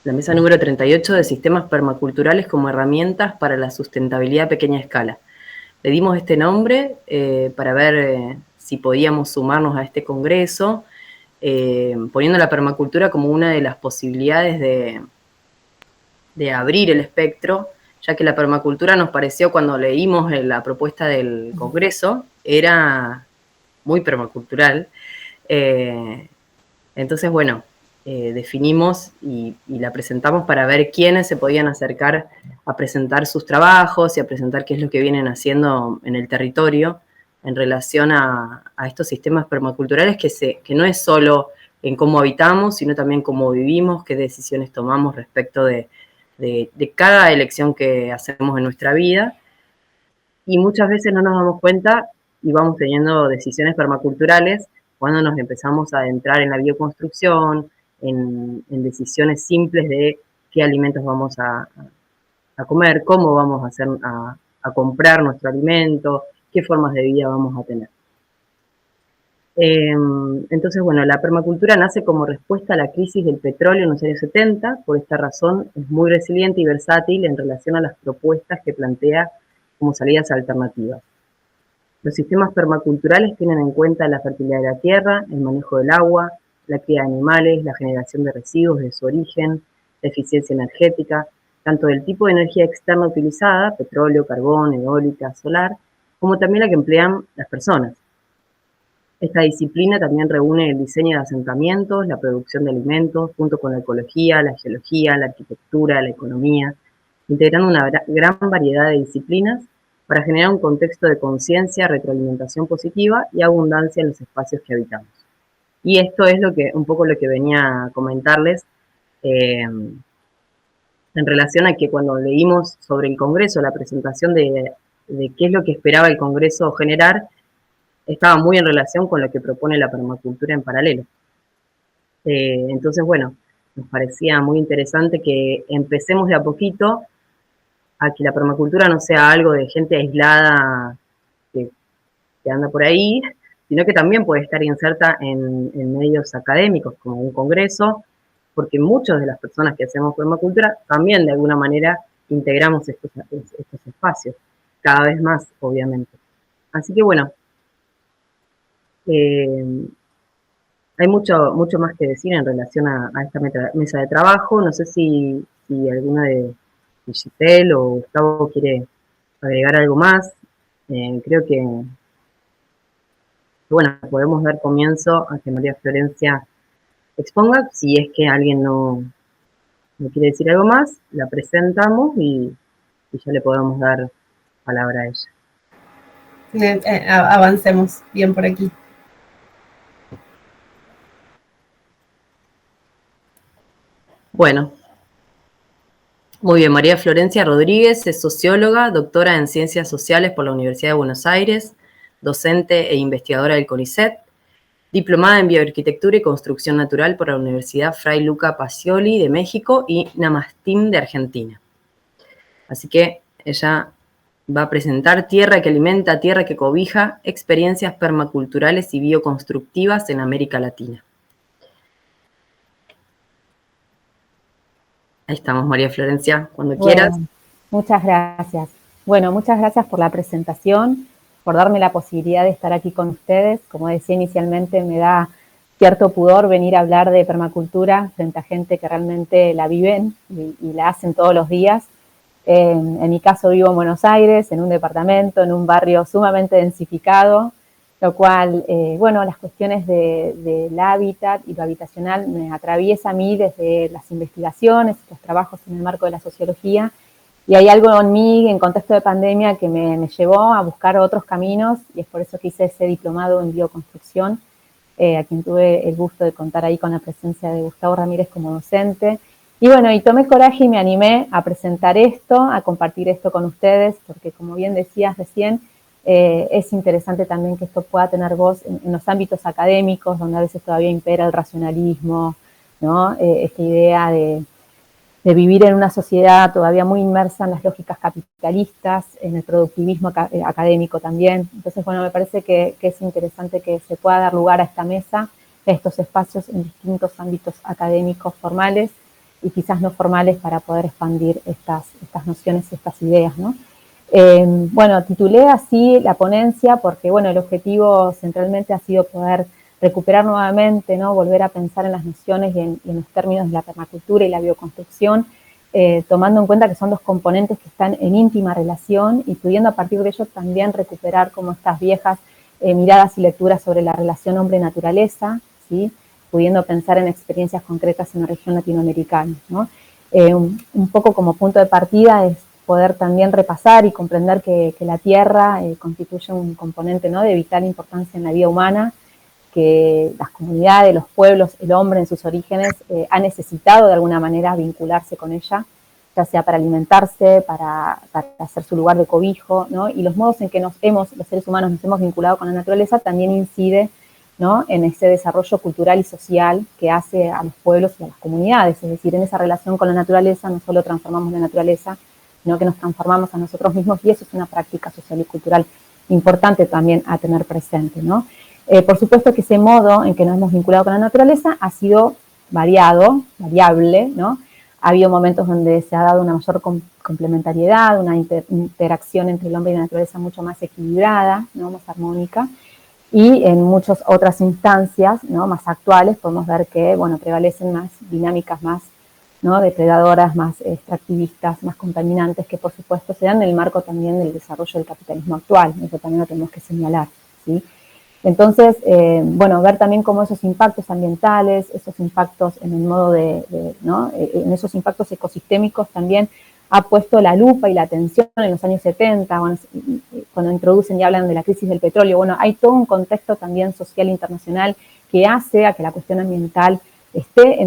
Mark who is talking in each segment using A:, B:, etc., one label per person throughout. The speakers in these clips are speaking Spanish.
A: la mesa número 38 de sistemas permaculturales como herramientas para la sustentabilidad a pequeña escala. Le dimos este nombre para ver si podíamos sumarnos a este congreso, poniendo la permacultura como una de las posibilidades de abrir el espectro, ya que la permacultura nos pareció, cuando leímos la propuesta del congreso, era muy permacultural. Entonces, bueno, definimos y la presentamos para ver quiénes se podían acercar a presentar sus trabajos y a presentar qué es lo que vienen haciendo en el territorio en relación a estos sistemas permaculturales que no es solo en cómo habitamos, sino también cómo vivimos, qué decisiones tomamos respecto de cada elección que hacemos en nuestra vida. Y muchas veces no nos damos cuenta y vamos teniendo decisiones permaculturales cuando nos empezamos a adentrar en la bioconstrucción, en decisiones simples de qué alimentos vamos a comer, cómo vamos a comprar nuestro alimento, qué formas de vida vamos a tener. Entonces, bueno, la permacultura nace como respuesta a la crisis del petróleo en los años 70, por esta razón es muy resiliente y versátil en relación a las propuestas que plantea como salidas alternativas. Los sistemas permaculturales tienen en cuenta la fertilidad de la tierra, el manejo del agua, la cría de animales, la generación de residuos de su origen, la eficiencia energética, tanto del tipo de energía externa utilizada, petróleo, carbón, eólica, solar, como también la que emplean las personas. Esta disciplina también reúne el diseño de asentamientos, la producción de alimentos, junto con la ecología, la geología, la arquitectura, la economía, integrando una gran variedad de disciplinas para generar un contexto de conciencia, retroalimentación positiva y abundancia en los espacios que habitamos. Y esto es un poco lo que venía a comentarles en relación a que cuando leímos sobre el Congreso, la presentación de qué es lo que esperaba el Congreso generar, estaba muy en relación con lo que propone la permacultura en paralelo. Entonces, bueno, nos parecía muy interesante que empecemos de a poquito a que la permacultura no sea algo de gente aislada que anda por ahí, sino que también puede estar inserta en medios académicos, como un congreso, porque muchas de las personas que hacemos permacultura también de alguna manera integramos estos espacios, cada vez más, obviamente. Así que bueno, hay mucho más que decir en relación a esta mesa de trabajo. No sé si alguno de Giselle o Gustavo quiere agregar algo más. Creo que, bueno, podemos dar comienzo a que María Florencia exponga. Si es que alguien no quiere decir algo más, la presentamos y ya le podemos dar palabra a ella.
B: Avancemos bien por aquí.
A: Bueno, muy bien, María Florencia Rodríguez es socióloga, doctora en Ciencias Sociales por la Universidad de Buenos Aires, docente e investigadora del CONICET, diplomada en Bioarquitectura y Construcción Natural por la Universidad Fray Luca Pacioli de México y Namastim de Argentina. Así que ella va a presentar Tierra que alimenta, tierra que cobija, experiencias permaculturales y bioconstructivas en América Latina. Ahí estamos, María Florencia, cuando quieras.
C: Muchas gracias. Bueno, muchas gracias por la presentación, por darme la posibilidad de estar aquí con ustedes. Como decía inicialmente, me da cierto pudor venir a hablar de permacultura frente a gente que realmente la viven y la hacen todos los días. En mi caso vivo en Buenos Aires, en un departamento, en un barrio sumamente densificado, lo cual, bueno, las cuestiones del hábitat y lo habitacional me atraviesa a mí desde las investigaciones, los trabajos en el marco de la sociología, y hay algo en mí, en contexto de pandemia, que me llevó a buscar otros caminos, y es por eso que hice ese diplomado en bioconstrucción, a quien tuve el gusto de contar ahí con la presencia de Gustavo Ramírez como docente. Y bueno, y tomé coraje y me animé a presentar esto, a compartir esto con ustedes, porque como bien decías recién, es interesante también que esto pueda tener voz en los ámbitos académicos, donde a veces todavía impera el racionalismo, ¿no? Esta idea de vivir en una sociedad todavía muy inmersa en las lógicas capitalistas, en el productivismo académico también. Entonces, bueno, me parece que es interesante que se pueda dar lugar a esta mesa, a estos espacios en distintos ámbitos académicos formales. y quizás no formales para poder expandir estas nociones y estas ideas, ¿no? Bueno, titulé así la ponencia porque, bueno, el objetivo centralmente ha sido poder recuperar nuevamente, ¿no? Volver a pensar en las nociones y en los términos de la permacultura y la bioconstrucción, tomando en cuenta que son dos componentes que están en íntima relación y pudiendo a partir de ello también recuperar como estas viejas miradas y lecturas sobre la relación hombre-naturaleza, ¿sí? Pudiendo pensar en experiencias concretas en la región latinoamericana, ¿no? Un poco como punto de partida es poder también repasar y comprender que la tierra constituye un componente, ¿no? De vital importancia en la vida humana, que las comunidades, los pueblos, el hombre en sus orígenes ha necesitado de alguna manera vincularse con ella, ya sea para alimentarse, para hacer su lugar de cobijo, ¿no? Y los modos en que los seres humanos nos hemos vinculado con la naturaleza también incide, ¿no? En ese desarrollo cultural y social que hace a los pueblos y a las comunidades, es decir, en esa relación con la naturaleza no solo transformamos la naturaleza, sino que nos transformamos a nosotros mismos, y eso es una práctica social y cultural importante también a tener presente, ¿no? Por supuesto que ese modo en que nos hemos vinculado con la naturaleza ha sido variable, ¿no? Ha habido momentos donde se ha dado una mayor complementariedad, una interacción entre el hombre y la naturaleza mucho más equilibrada, ¿no? Más armónica, y en muchas otras instancias, ¿no? Más actuales podemos ver que, bueno, prevalecen más dinámicas más, ¿no? Depredadoras, más extractivistas, más contaminantes, que por supuesto se dan en el marco también del desarrollo del capitalismo actual, eso también lo tenemos que señalar, ¿sí? Entonces, bueno, ver también cómo esos impactos ambientales, esos impactos en el modo ¿no? En esos impactos ecosistémicos también ha puesto la lupa y la atención en los años 70, bueno, cuando introducen y hablan de la crisis del petróleo. Bueno, hay todo un contexto también social internacional que hace a que la cuestión ambiental esté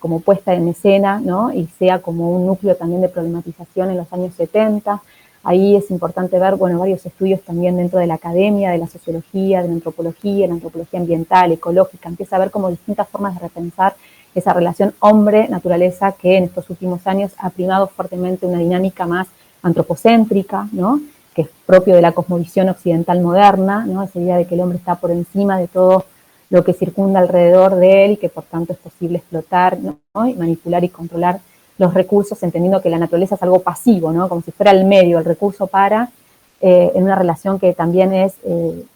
C: como puesta en escena, ¿no? Y sea como un núcleo también de problematización en los años 70. Ahí es importante ver, bueno, varios estudios también dentro de la academia, de la sociología, de la antropología ambiental, ecológica. Empieza a ver como distintas formas de repensar esa relación hombre-naturaleza que en estos últimos años ha primado fuertemente una dinámica más antropocéntrica, ¿no? Que es propio de la cosmovisión occidental moderna, ¿no? Esa idea de que el hombre está por encima de todo lo que circunda alrededor de él y que por tanto es posible explotar, ¿no? Y manipular y controlar los recursos, entendiendo que la naturaleza es algo pasivo, ¿no? Como si fuera el medio, el recurso para, en una relación que también es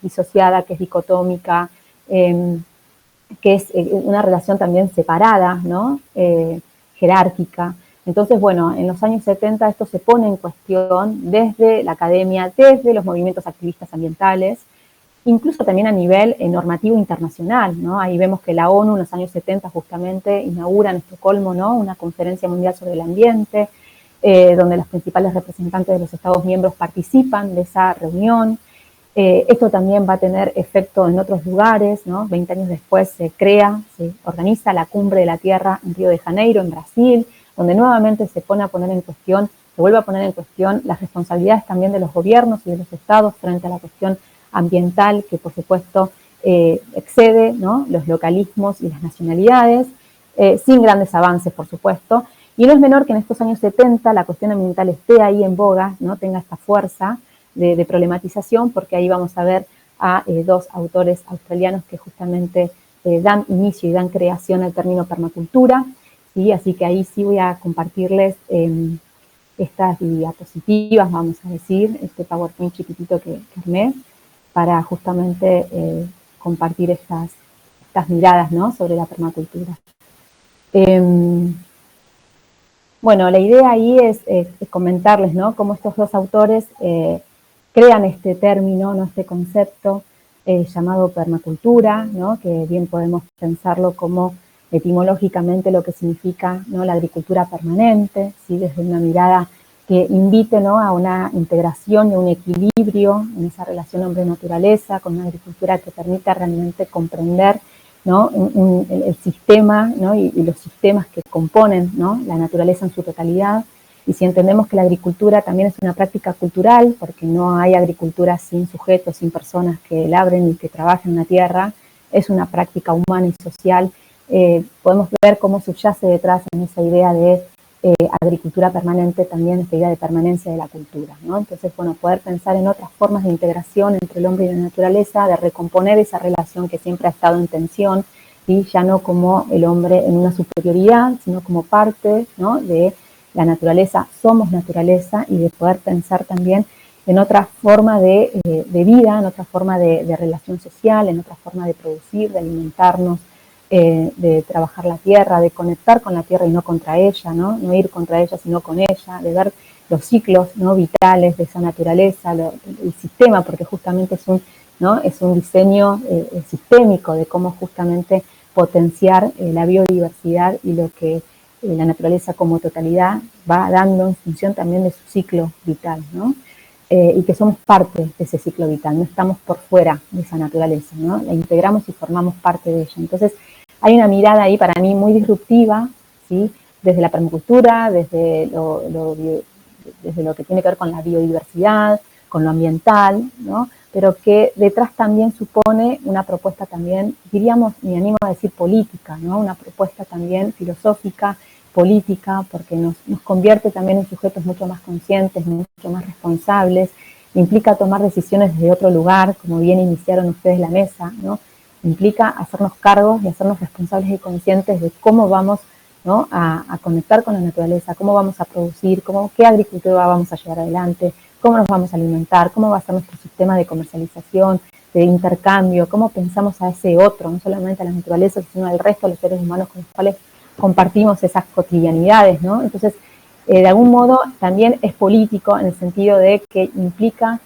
C: disociada, que es dicotómica, que es una relación también separada, ¿no? Jerárquica. Entonces, bueno, en los años 70 esto se pone en cuestión desde la academia, desde los movimientos activistas ambientales, incluso también a nivel normativo internacional, ¿no? Ahí vemos que la ONU en los años 70 justamente inaugura en Estocolmo, ¿no? Una conferencia mundial sobre el ambiente, donde los principales representantes de los Estados miembros participan de esa reunión. Esto también va a tener efecto en otros lugares, ¿no? 20 años después se organiza la Cumbre de la Tierra en Río de Janeiro, en Brasil, donde nuevamente se vuelve a poner en cuestión las responsabilidades también de los gobiernos y de los estados frente a la cuestión ambiental, que por supuesto excede, ¿no? Los localismos y las nacionalidades, sin grandes avances, por supuesto. Y no es menor que en estos años 70 la cuestión ambiental esté ahí en boga, ¿no? Tenga esta fuerza de problematización, porque ahí vamos a ver a dos autores australianos que justamente dan inicio y dan creación al término permacultura, ¿sí? Así que ahí sí voy a compartirles estas diapositivas, vamos a decir, este PowerPoint chiquitito que armé, para justamente compartir estas miradas, ¿no? Sobre la permacultura. Bueno, la idea ahí es comentarles, ¿no? Cómo estos dos autores crean este término, ¿no? Este concepto llamado permacultura, ¿no? Que bien podemos pensarlo como etimológicamente lo que significa, ¿no? La agricultura permanente, ¿sí? Desde una mirada que invite, ¿no? A una integración y a un equilibrio en esa relación hombre-naturaleza, con una agricultura que permita realmente comprender, ¿no? El sistema, ¿no? Y los sistemas que componen, ¿no? La naturaleza en su totalidad. Y si entendemos que la agricultura también es una práctica cultural, porque no hay agricultura sin sujetos, sin personas que labren y que trabajen en la tierra, es una práctica humana y social, podemos ver cómo subyace detrás en esa idea de agricultura permanente también esta idea de permanencia de la cultura, ¿no? Entonces, bueno, poder pensar en otras formas de integración entre el hombre y la naturaleza, de recomponer esa relación que siempre ha estado en tensión, ¿sí? Ya no como el hombre en una superioridad, sino como parte, ¿no?, de la naturaleza, somos naturaleza, y de poder pensar también en otra forma de vida, en otra forma de relación social, en otra forma de producir, de alimentarnos, de trabajar la tierra, de conectar con la tierra y no contra ella, ¿no? No ir contra ella, sino con ella, de ver los ciclos, ¿no?, vitales de esa naturaleza, el sistema, porque justamente es un, ¿no?, es un diseño sistémico de cómo justamente potenciar la biodiversidad y lo que la naturaleza como totalidad va dando en función también de su ciclo vital, ¿no? Y que somos parte de ese ciclo vital, no estamos por fuera de esa naturaleza, ¿no? La integramos y formamos parte de ella. Entonces, hay una mirada ahí para mí muy disruptiva, ¿sí?, desde la permacultura, desde lo que tiene que ver con la biodiversidad, con lo ambiental, ¿no?, pero que detrás también supone una propuesta también, diríamos, me animo a decir política, ¿no?, una propuesta también filosófica, política, porque nos convierte también en sujetos mucho más conscientes, mucho más responsables, implica tomar decisiones desde otro lugar, como bien iniciaron ustedes la mesa, ¿no?, implica hacernos cargos y hacernos responsables y conscientes de cómo vamos, ¿no?, a conectar con la naturaleza, cómo vamos a producir, qué agricultura vamos a llevar adelante, cómo nos vamos a alimentar, cómo va a ser nuestro sistema de comercialización, de intercambio, cómo pensamos a ese otro, no solamente a la naturaleza, sino al resto de los seres humanos con los cuales compartimos esas cotidianidades, ¿no? Entonces, de algún modo también es político en el sentido de que implica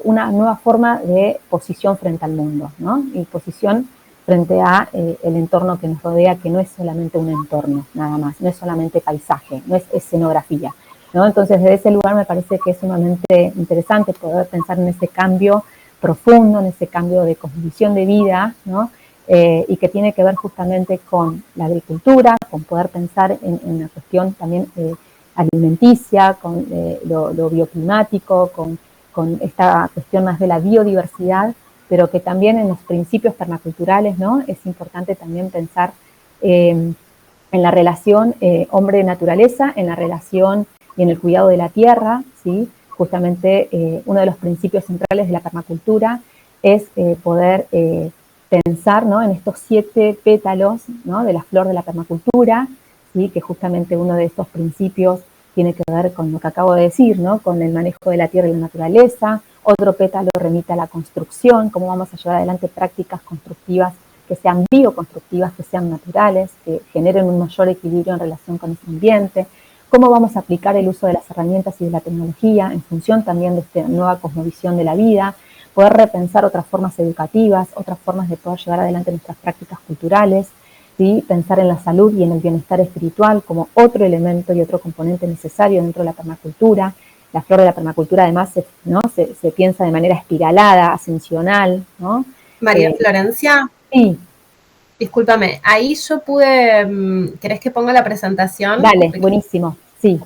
C: una nueva forma de posición frente al mundo, ¿no? Y posición frente a el entorno que nos rodea, que no es solamente un entorno, nada más, no es solamente paisaje, no es escenografía, ¿no? Entonces, desde ese lugar me parece que es sumamente interesante poder pensar en ese cambio profundo, en ese cambio de cosmovisión de vida, ¿no?, y que tiene que ver justamente con la agricultura, con poder pensar en una cuestión también alimenticia, con lo bioclimático, con esta cuestión más de la biodiversidad, pero que también en los principios permaculturales, ¿no?, es importante también pensar en la relación hombre-naturaleza, en la relación y en el cuidado de la tierra, ¿sí? Justamente uno de los principios centrales de la permacultura es poder pensar, ¿no?, en estos 7 pétalos, ¿no?, de la flor de la permacultura, ¿sí?, que justamente uno de estos principios tiene que ver con lo que acabo de decir, ¿no?, con el manejo de la tierra y la naturaleza. Otro pétalo remite a la construcción, cómo vamos a llevar adelante prácticas constructivas que sean bioconstructivas, que sean naturales, que generen un mayor equilibrio en relación con ese ambiente. Cómo vamos a aplicar el uso de las herramientas y de la tecnología en función también de esta nueva cosmovisión de la vida, poder repensar otras formas educativas, otras formas de poder llevar adelante nuestras prácticas culturales, ¿sí?, pensar en la salud y en el bienestar espiritual como otro elemento y otro componente necesario dentro de la permacultura. La flor de la permacultura además se piensa de manera espiralada, ascensional, ¿no?
B: María Florencia.
C: Sí.
B: Discúlpame, ahí yo pude, ¿querés que ponga la presentación?
C: Dale, buenísimo, sí.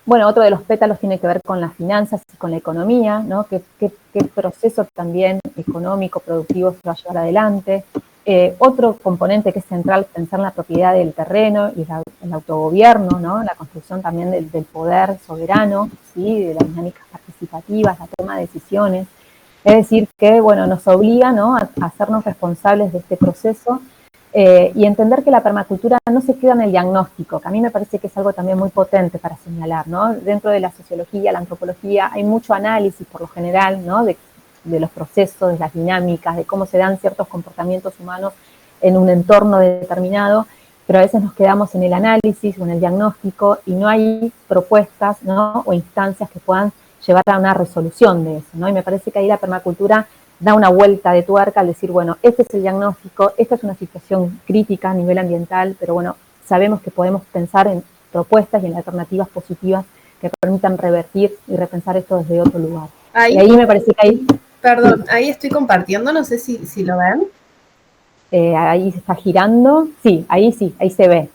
C: Bueno, otro de los pétalos tiene que ver con las finanzas y con la economía, ¿no? ¿Qué proceso también económico, productivo se va a llevar adelante? Otro componente que es central, pensar en la propiedad del terreno y el autogobierno, ¿no? La construcción también del poder soberano, ¿sí?, de las dinámicas participativas, la toma de decisiones. Es decir, que, bueno, nos obliga, ¿no?, a hacernos responsables de este proceso y entender que la permacultura no se queda en el diagnóstico, que a mí me parece que es algo también muy potente para señalar, ¿no? Dentro de la sociología, la antropología, hay mucho análisis por lo general, ¿no?, de los procesos, de las dinámicas, de cómo se dan ciertos comportamientos humanos en un entorno determinado, pero a veces nos quedamos en el análisis o en el diagnóstico y no hay propuestas, ¿no?, o instancias que puedan llevar a una resolución de eso, ¿no? Y me parece que ahí la permacultura da una vuelta de tuerca al decir, bueno, este es el diagnóstico, esta es una situación crítica a nivel ambiental, pero bueno, sabemos que podemos pensar en propuestas y en alternativas positivas que permitan revertir y repensar esto desde otro lugar.
B: Ahí,
C: y ahí me parece que ahí...
B: Perdón, sí, ahí estoy compartiendo, no sé si lo ven.
C: Ahí se está girando, sí, ahí se ve.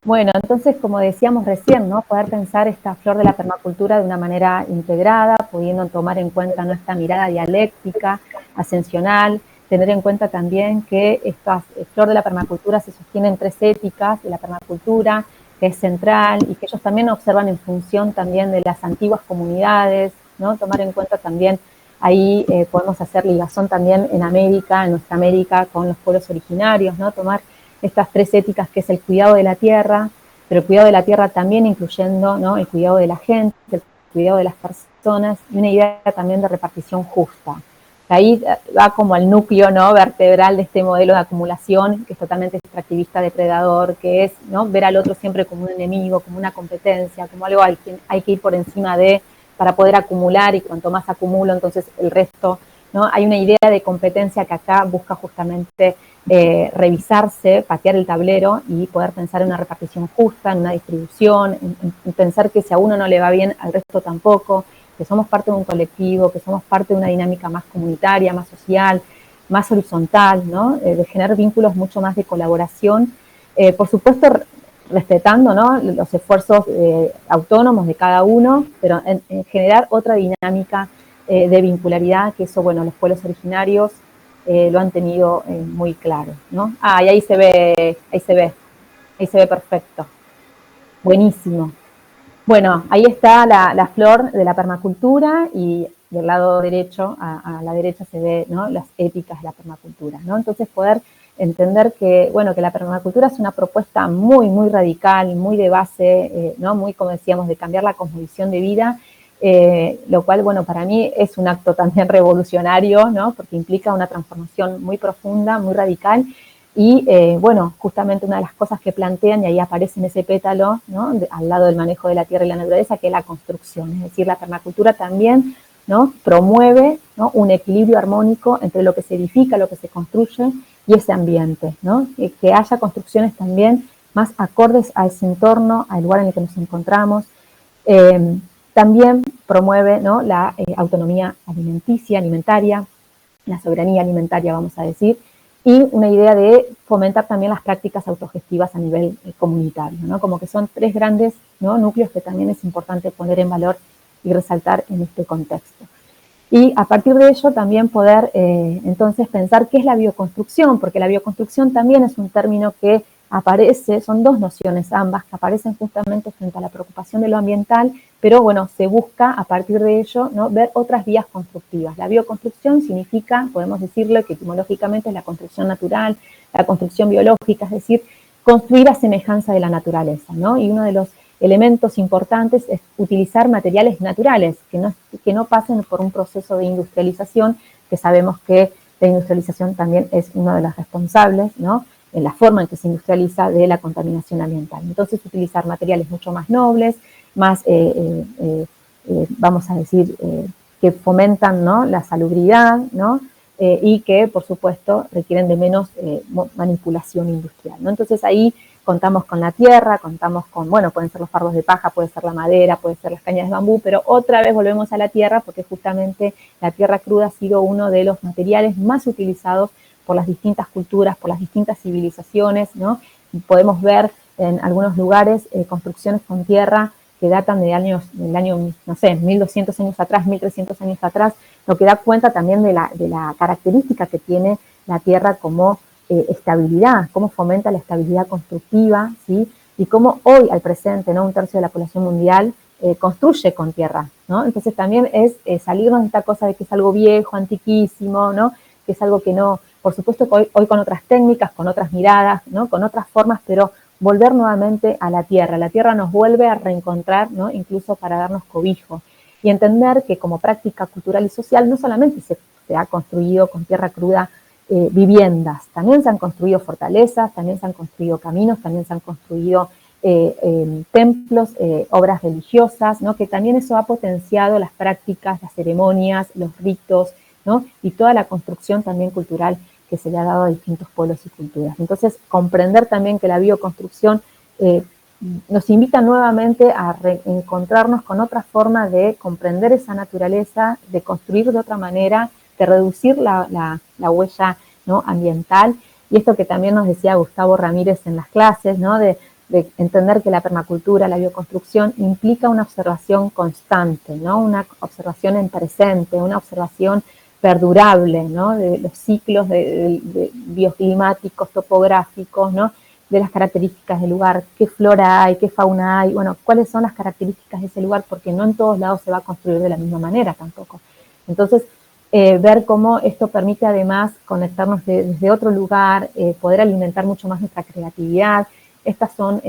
C: Bueno, entonces, como decíamos recién, ¿no?, poder pensar esta flor de la permacultura de una manera integrada, pudiendo tomar en cuenta nuestra mirada dialéctica, ascensional, tener en cuenta también que esta flor de la permacultura se sostiene en 3 éticas de la permacultura, que es central y que ellos también observan en función también de las antiguas comunidades, ¿no?, tomar en cuenta también Ahí podemos hacer ligazón también en América, en nuestra América, con los pueblos originarios, ¿no? Tomar estas 3 éticas, que es el cuidado de la tierra, pero el cuidado de la tierra también incluyendo, ¿no?, el cuidado de la gente, el cuidado de las personas, y una idea también de repartición justa. Ahí va como el núcleo, ¿no?, vertebral de este modelo de acumulación, que es totalmente extractivista, depredador, que es, ¿no?, ver al otro siempre como un enemigo, como una competencia, como algo al que hay que ir por encima de, para poder acumular, y cuanto más acumulo, entonces el resto, ¿no? Hay una idea de competencia que acá busca justamente revisarse, patear el tablero y poder pensar en una repartición justa, en una distribución, en pensar que si a uno no le va bien, al resto tampoco, que somos parte de un colectivo, que somos parte de una dinámica más comunitaria, más social, más horizontal, ¿no? De generar vínculos mucho más de colaboración, por supuesto respetando, ¿no?, los esfuerzos autónomos de cada uno, pero en generar otra dinámica de vincularidad, que eso, bueno, los pueblos originarios lo han tenido muy claro, ¿no? Ah, y ahí se ve perfecto. Buenísimo. Bueno, ahí está la flor de la permacultura, y del lado derecho, a la derecha se ve, ¿no?, las éticas de la permacultura, ¿no? Entonces poder entender que, bueno, que la permacultura es una propuesta muy, muy radical, muy de base, ¿no?, muy, como decíamos, de cambiar la cosmovisión de vida, lo cual, bueno, para mí es un acto también revolucionario, ¿no?, porque implica una transformación muy profunda, muy radical, y bueno, justamente una de las cosas que plantean, y ahí aparece en ese pétalo, ¿no?, al lado del manejo de la tierra y la naturaleza, que es la construcción. Es decir, la permacultura también, ¿no?, promueve, ¿no?, un equilibrio armónico entre lo que se edifica, lo que se construye, y ese ambiente, ¿no? Que haya construcciones también más acordes a ese entorno, al lugar en el que nos encontramos. También promueve, ¿no?, la autonomía alimentaria, la soberanía alimentaria, vamos a decir, y una idea de fomentar también las prácticas autogestivas a nivel comunitario, ¿no? Como que son 3 grandes, ¿no?, núcleos que también es importante poner en valor y resaltar en este contexto. Y a partir de ello también poder entonces pensar qué es la bioconstrucción, porque la bioconstrucción también es un término que aparece, son 2 nociones ambas que aparecen justamente frente a la preocupación de lo ambiental, pero bueno, se busca a partir de ello, ¿no?, ver otras vías constructivas. La bioconstrucción significa, podemos decirlo, que etimológicamente es la construcción natural, la construcción biológica, es decir, construir a semejanza de la naturaleza, ¿no? Y uno de los elementos importantes es utilizar materiales naturales, que no pasen por un proceso de industrialización, que sabemos que la industrialización también es uno de los responsables, ¿no?, en la forma en que se industrializa, de la contaminación ambiental. Entonces, utilizar materiales mucho más nobles, más, vamos a decir, que fomentan, ¿no?, la salubridad, ¿no?, y que, por supuesto, requieren de menos manipulación industrial, ¿no? Entonces, ahí contamos con la tierra, contamos con, bueno, pueden ser los fardos de paja, puede ser la madera, puede ser las cañas de bambú, pero otra vez volvemos a la tierra, porque justamente la tierra cruda ha sido uno de los materiales más utilizados por las distintas culturas, por las distintas civilizaciones, ¿no? Y podemos ver en algunos lugares construcciones con tierra que datan del año, no sé, 1200 años atrás, 1300 años atrás, lo que da cuenta también de la característica que tiene la tierra como estabilidad, cómo fomenta la estabilidad constructiva, ¿sí? Y cómo hoy, al presente, ¿no?, 1/3 de la población mundial construye con tierra, ¿no? Entonces también es salirnos de esta cosa de que es algo viejo, antiquísimo, ¿no?, que es algo que no, por supuesto que hoy con otras técnicas, con otras miradas, ¿no?, con otras formas, pero volver nuevamente a la tierra nos vuelve a reencontrar, ¿no?, incluso para darnos cobijo, y entender que como práctica cultural y social no solamente se ha construido con tierra cruda viviendas, también se han construido fortalezas, también se han construido caminos, también se han construido templos, obras religiosas, ¿no?, que también eso ha potenciado las prácticas, las ceremonias, los ritos, ¿no?, y toda la construcción también cultural que se le ha dado a distintos pueblos y culturas. Entonces, comprender también que la bioconstrucción nos invita nuevamente a reencontrarnos con otra forma de comprender esa naturaleza, de construir de otra manera, de reducir la huella, ¿no?, ambiental, y esto que también nos decía Gustavo Ramírez en las clases, ¿no?, de entender que la permacultura, la bioconstrucción, implica una observación constante, ¿no?, una observación en presente, una observación perdurable, ¿no?, de los ciclos de bioclimáticos, topográficos, ¿no?, de las características del lugar, qué flora hay, qué fauna hay, bueno, cuáles son las características de ese lugar, porque no en todos lados se va a construir de la misma manera tampoco. Entonces, ver cómo esto permite además conectarnos desde otro lugar, poder alimentar mucho más nuestra creatividad. Estas son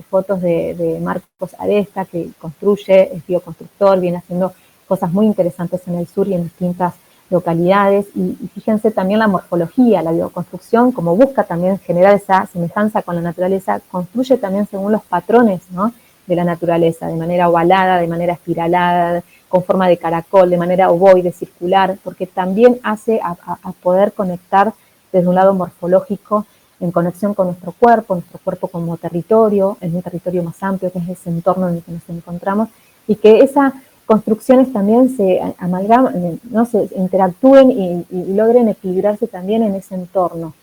C: fotos de Marcos Aresta, que construye, es bioconstructor, viene haciendo cosas muy interesantes en el sur y en distintas localidades, y fíjense también la morfología, la bioconstrucción, como busca también generar esa semejanza con la naturaleza, construye también según los patrones, ¿no?, de la naturaleza, de manera ovalada, de manera espiralada, con forma de caracol, de manera ovoide, circular, porque también hace a poder conectar desde un lado morfológico, en conexión con nuestro cuerpo como territorio, en un territorio más amplio, que es ese entorno en el que nos encontramos, y que esas construcciones también se amalgaman, ¿no?, se interactúen y logren equilibrarse también en ese entorno.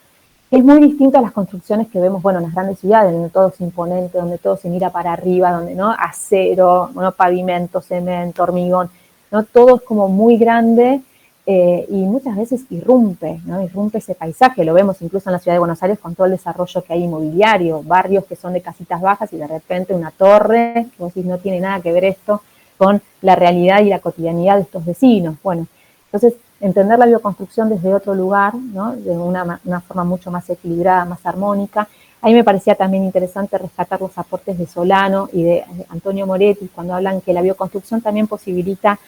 C: Es muy distinto a las construcciones que vemos, bueno, en las grandes ciudades, donde todo es imponente, donde todo se mira para arriba, donde, ¿no?, acero, bueno, pavimento, cemento, hormigón, ¿no?, todo es como muy grande, y muchas veces irrumpe, ¿no?, irrumpe ese paisaje. Lo vemos incluso en la ciudad de Buenos Aires con todo el desarrollo que hay inmobiliario, barrios que son de casitas bajas y de repente una torre, que vos decís, no tiene nada que ver esto con la realidad y la cotidianidad de estos vecinos. Bueno, entonces entender la bioconstrucción desde otro lugar, ¿no?, de una forma mucho más equilibrada, más armónica. Ahí me parecía también interesante rescatar los aportes de Solano y de Antonio Moretti, cuando hablan que la bioconstrucción también posibilita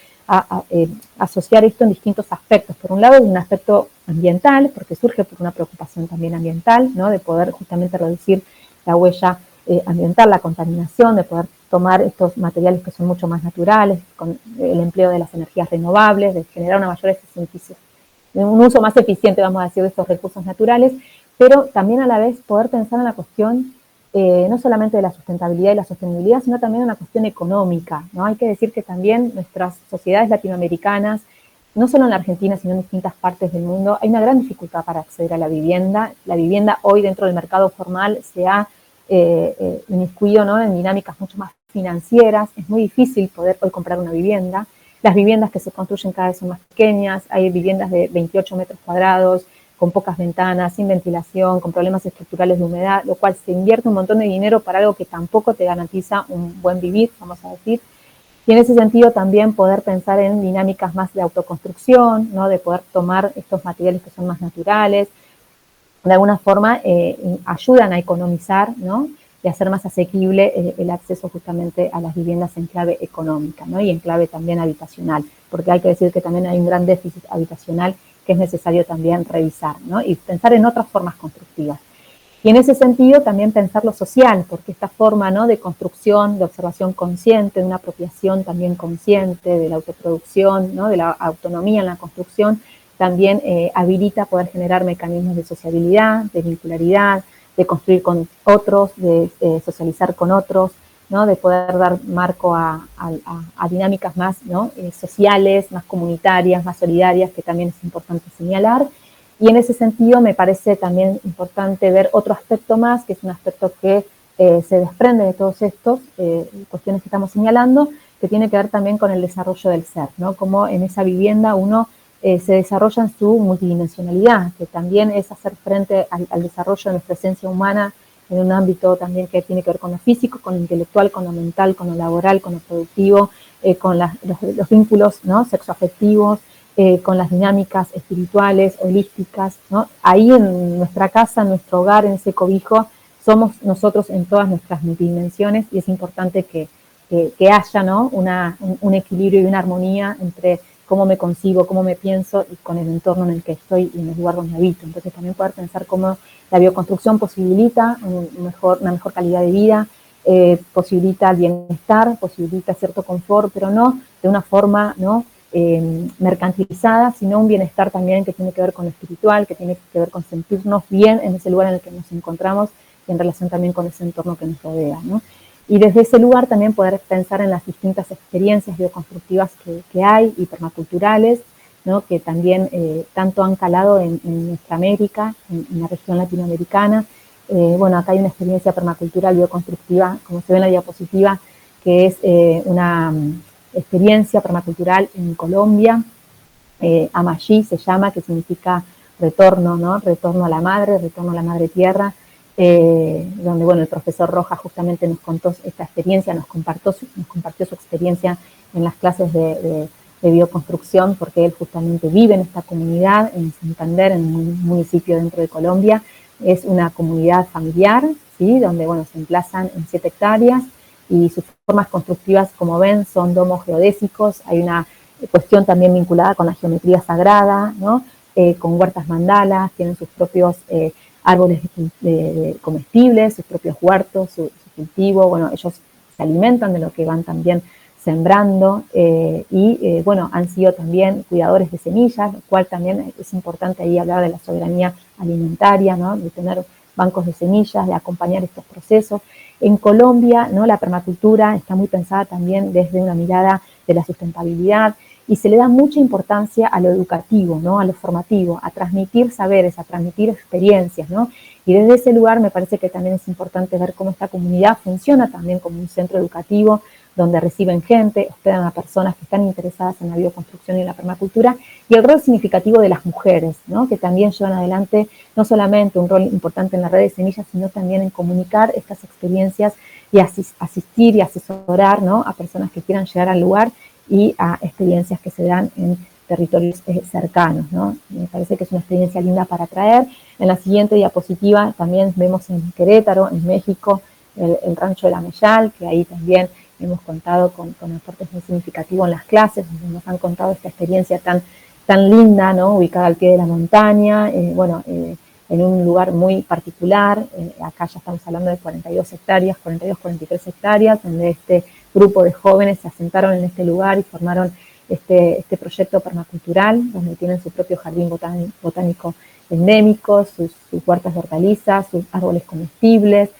C: asociar esto en distintos aspectos. Por un lado, un aspecto ambiental, porque surge por una preocupación también ambiental, ¿no?, de poder justamente reducir la huella ambiental, la contaminación, de poder tomar estos materiales que son mucho más naturales, con el empleo de las energías renovables, de generar una mayor eficiencia, un uso más eficiente, vamos a decir, de estos recursos naturales, pero también a la vez poder pensar en la cuestión no solamente de la sustentabilidad y la sostenibilidad, sino también en una cuestión económica, ¿no? Hay que decir que también nuestras sociedades latinoamericanas, no solo en la Argentina, sino en distintas partes del mundo, hay una gran dificultad para acceder a la vivienda. La vivienda hoy dentro del mercado formal se ha inmiscuido, ¿no?, en dinámicas mucho más financieras. Es muy difícil poder hoy comprar una vivienda. Las viviendas que se construyen cada vez son más pequeñas, hay viviendas de 28 metros cuadrados, con pocas ventanas, sin ventilación, con problemas estructurales de humedad, lo cual se invierte un montón de dinero para algo que tampoco te garantiza un buen vivir, vamos a decir. Y en ese sentido también poder pensar en dinámicas más de autoconstrucción, ¿no?, de poder tomar estos materiales que son más naturales, de alguna forma ayudan a economizar, ¿no?, y hacer más asequible el acceso justamente a las viviendas en clave económica, ¿no?, y en clave también habitacional, porque hay que decir que también hay un gran déficit habitacional que es necesario también revisar, ¿no?, y pensar en otras formas constructivas. Y en ese sentido también pensar lo social, porque esta forma, ¿no?, de construcción, de observación consciente, de una apropiación también consciente, de la autoproducción, ¿no?, de la autonomía en la construcción, también habilita poder generar mecanismos de sociabilidad, de vincularidad, de construir con otros, de socializar con otros, ¿no?, de poder dar marco a dinámicas más, ¿no?, sociales, más comunitarias, más solidarias, que también es importante señalar. Y en ese sentido me parece también importante ver otro aspecto más, que es un aspecto que se desprende de todos estos cuestiones que estamos señalando, que tiene que ver también con el desarrollo del ser, ¿no?, como en esa vivienda uno se desarrolla en su multidimensionalidad, que también es hacer frente al desarrollo de nuestra esencia humana en un ámbito también que tiene que ver con lo físico, con lo intelectual, con lo mental, con lo laboral, con lo productivo, con los vínculos, ¿no?, sexoafectivos, con las dinámicas espirituales, holísticas, ¿no? Ahí en nuestra casa, en nuestro hogar, en ese cobijo, somos nosotros en todas nuestras multidimensiones, y es importante que haya, ¿no?, un equilibrio y una armonía entre cómo me concibo, cómo me pienso y con el entorno en el que estoy y en el lugar donde habito. Entonces también poder pensar cómo la bioconstrucción posibilita una mejor calidad de vida, posibilita el bienestar, posibilita cierto confort, pero no de una forma, ¿no?, mercantilizada, sino un bienestar también que tiene que ver con lo espiritual, que tiene que ver con sentirnos bien en ese lugar en el que nos encontramos y en relación también con ese entorno que nos rodea, ¿no? Y desde ese lugar también poder pensar en las distintas experiencias bioconstructivas que hay y permaculturales, ¿no?, que también tanto han calado en nuestra América, en la región latinoamericana. Bueno, acá hay una experiencia permacultural bioconstructiva, como se ve en la diapositiva, que es una experiencia permacultural en Colombia, Amayí se llama, que significa retorno, ¿no?, retorno a la madre tierra, donde, bueno, el profesor Rojas justamente nos contó esta experiencia, nos compartió su experiencia en las clases de de bioconstrucción, porque él justamente vive en esta comunidad, en Santander, en un municipio dentro de Colombia. Es una comunidad familiar, ¿sí? Donde, bueno, se emplazan en 7 hectáreas y sus formas constructivas, como ven, son domos geodésicos. Hay una cuestión también vinculada con la geometría sagrada, ¿no? Con huertas mandalas, tienen sus propios árboles de comestibles, sus propios huertos, su cultivo. Bueno, ellos se alimentan de lo que van también sembrando bueno, han sido también cuidadores de semillas, lo cual también es importante ahí hablar de la soberanía alimentaria, ¿no? De tener bancos de semillas, de acompañar estos procesos. En Colombia, ¿no? La permacultura está muy pensada también desde una mirada de la sustentabilidad y se le da mucha importancia a lo educativo, ¿no? A lo formativo, a transmitir saberes, a transmitir experiencias, ¿no? Y desde ese lugar me parece que también es importante ver cómo esta comunidad funciona también como un centro educativo donde reciben gente, hospedan a personas que están interesadas en la bioconstrucción y la permacultura, y el rol significativo de las mujeres, ¿no? Que también llevan adelante no solamente un rol importante en la red de semillas, sino también en comunicar estas experiencias y asistir y asesorar, ¿no? A personas que quieran llegar al lugar y a experiencias que se dan en territorios cercanos, ¿no? Me parece que es una experiencia linda para traer. En la siguiente diapositiva también vemos en Querétaro, en México, el rancho de la Meyal, que ahí también hemos contado con aportes muy significativos en las clases, donde nos han contado esta experiencia tan linda, ¿no? Ubicada al pie de la montaña, en un lugar muy particular. Acá ya estamos hablando de 42 hectáreas, 42, 43 hectáreas, donde este grupo de jóvenes se asentaron en este lugar y formaron este proyecto permacultural, donde tienen su propio jardín botánico endémico, sus huertas de hortalizas, sus árboles comestibles,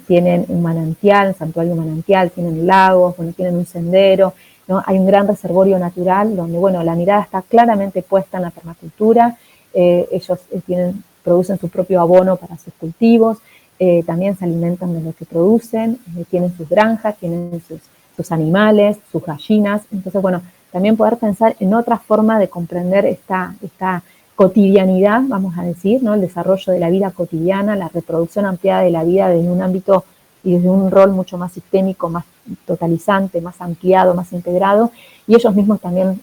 C: tienen un manantial, un santuario manantial, tienen lagos, bueno, tienen un sendero, ¿no? Hay un gran reservorio natural donde, bueno, la mirada está claramente puesta en la permacultura. Ellos producen su propio abono para sus cultivos, también se alimentan de lo que producen, tienen sus granjas, tienen sus animales, sus gallinas. Entonces, bueno, también poder pensar en otra forma de comprender esta cotidianidad, vamos a decir, ¿no? El desarrollo de la vida cotidiana, la reproducción ampliada de la vida desde un ámbito y desde un rol mucho más sistémico, más totalizante, más ampliado, más integrado. Y ellos mismos también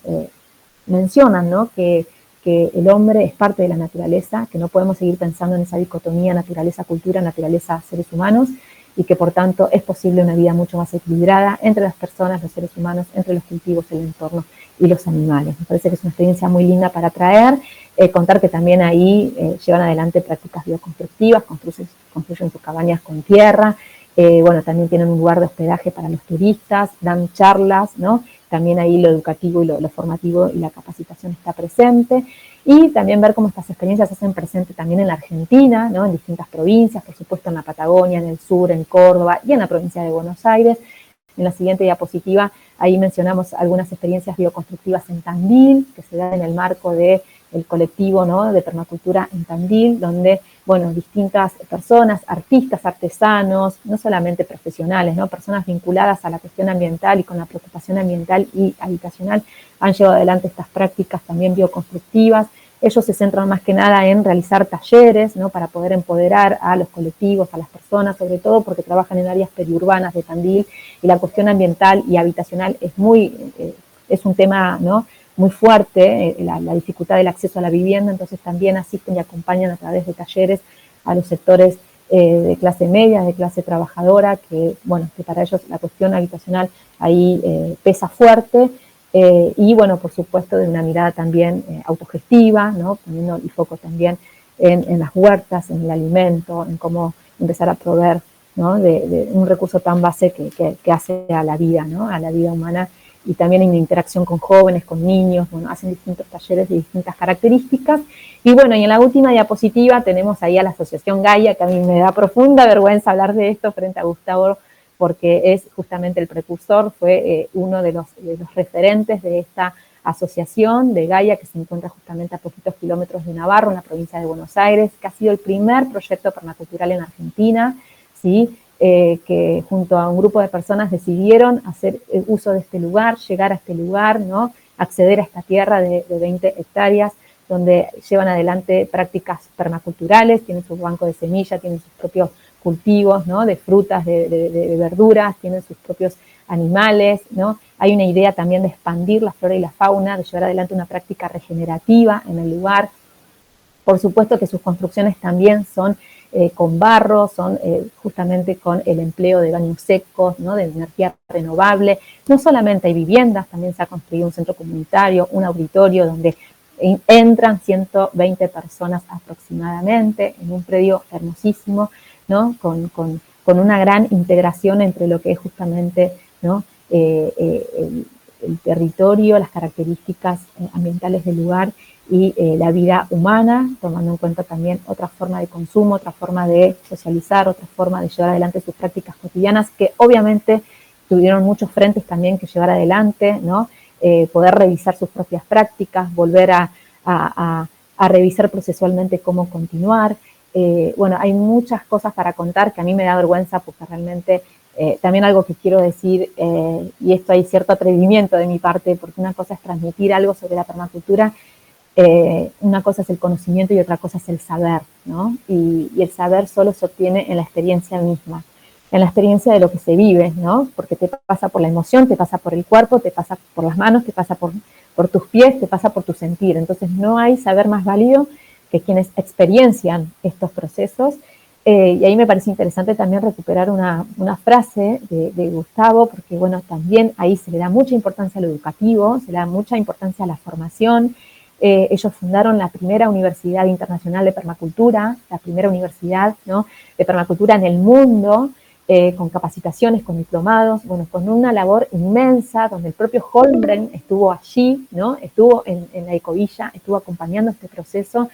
C: mencionan, ¿no? que el hombre es parte de la naturaleza, que no podemos seguir pensando en esa dicotomía naturaleza-cultura, naturaleza-seres humanos, y que por tanto es posible una vida mucho más equilibrada entre las personas, los seres humanos, entre los cultivos, el entorno y los animales. Me parece que es una experiencia muy linda para traer, contar que también ahí llevan adelante prácticas bioconstructivas, construyen sus cabañas con tierra, bueno, también tienen un lugar de hospedaje para los turistas, dan charlas, ¿no? También ahí lo educativo y lo formativo y la capacitación está presente, y también ver cómo estas experiencias se hacen presente también en la Argentina, ¿no? En distintas provincias, por supuesto en la Patagonia, en el sur, en Córdoba y en la provincia de Buenos Aires. En la siguiente diapositiva, ahí mencionamos algunas experiencias bioconstructivas en Tandil, que se dan en el marco del colectivo, ¿no? De permacultura en Tandil, donde, bueno, distintas personas, artistas, artesanos, no solamente profesionales, ¿no? Personas vinculadas a la cuestión ambiental y con la preocupación ambiental y habitacional, han llevado adelante estas prácticas también bioconstructivas. Ellos se centran más que nada en realizar talleres, ¿no? Para poder empoderar a los colectivos, a las personas, sobre todo porque trabajan en áreas periurbanas de Tandil, y la cuestión ambiental y habitacional es un tema, ¿no? Muy fuerte, la dificultad del acceso a la vivienda. Entonces también asisten y acompañan a través de talleres a los sectores de clase media, de clase trabajadora, que, bueno, que para ellos la cuestión habitacional ahí pesa fuerte. Y bueno, por supuesto, de una mirada también autogestiva, ¿no? Poniendo el foco también en las huertas, en el alimento, en cómo empezar a proveer, ¿no? de un recurso tan base que hace a la vida, ¿no? A la vida humana, y también en interacción con jóvenes, con niños. Bueno, hacen distintos talleres de distintas características. Y bueno, y en la última diapositiva tenemos ahí a la Asociación Gaia, que a mí me da profunda vergüenza hablar de esto frente a Gustavo, porque es justamente el precursor, fue uno de los referentes de esta asociación de Gaia, que se encuentra justamente a poquitos kilómetros de Navarro, en la provincia de Buenos Aires, que ha sido el primer proyecto permacultural en Argentina, ¿sí? Que junto a un grupo de personas decidieron hacer uso de este lugar, llegar a este lugar, ¿no? Acceder a esta tierra de 20 hectáreas, donde llevan adelante prácticas permaculturales, tienen su banco de semillas, tienen sus propios cultivos, ¿no? De frutas, de verduras, tienen sus propios animales, ¿no? Hay una idea también de expandir la flora y la fauna, de llevar adelante una práctica regenerativa en el lugar. Por supuesto que sus construcciones también son con barro, son justamente con el empleo de baños secos, ¿no? De energía renovable. No solamente hay viviendas, también se ha construido un centro comunitario, un auditorio donde entran 120 personas aproximadamente en un predio hermosísimo, ¿no? Con una gran integración entre lo que es justamente, ¿no? El territorio, las características ambientales del lugar y la vida humana, tomando en cuenta también otra forma de consumo, otra forma de socializar, otra forma de llevar adelante sus prácticas cotidianas, que obviamente tuvieron muchos frentes también que llevar adelante, ¿no? Poder revisar sus propias prácticas, volver a revisar procesualmente cómo continuar. Bueno, hay muchas cosas para contar que a mí me da vergüenza porque realmente también algo que quiero decir, y esto hay cierto atrevimiento de mi parte, porque una cosa es transmitir algo sobre la permacultura, una cosa es el conocimiento y otra cosa es el saber, ¿no? Y el saber solo se obtiene en la experiencia misma, en la experiencia de lo que se vive, ¿no? Porque te pasa por la emoción, te pasa por el cuerpo, te pasa por las manos, te pasa por tus pies, te pasa por tu sentir. Entonces no hay saber más válido que quienes experiencian estos procesos. Y ahí me parece interesante también recuperar una frase de Gustavo, porque bueno, también ahí se le da mucha importancia a lo educativo, se le da mucha importancia a la formación. Ellos fundaron la primera Universidad Internacional de Permacultura, la primera universidad, ¿no? De permacultura en el mundo, con capacitaciones, con diplomados, bueno, con una labor inmensa, donde el propio Holmgren estuvo allí, ¿no? Estuvo en la ecovilla, estuvo acompañando este proceso,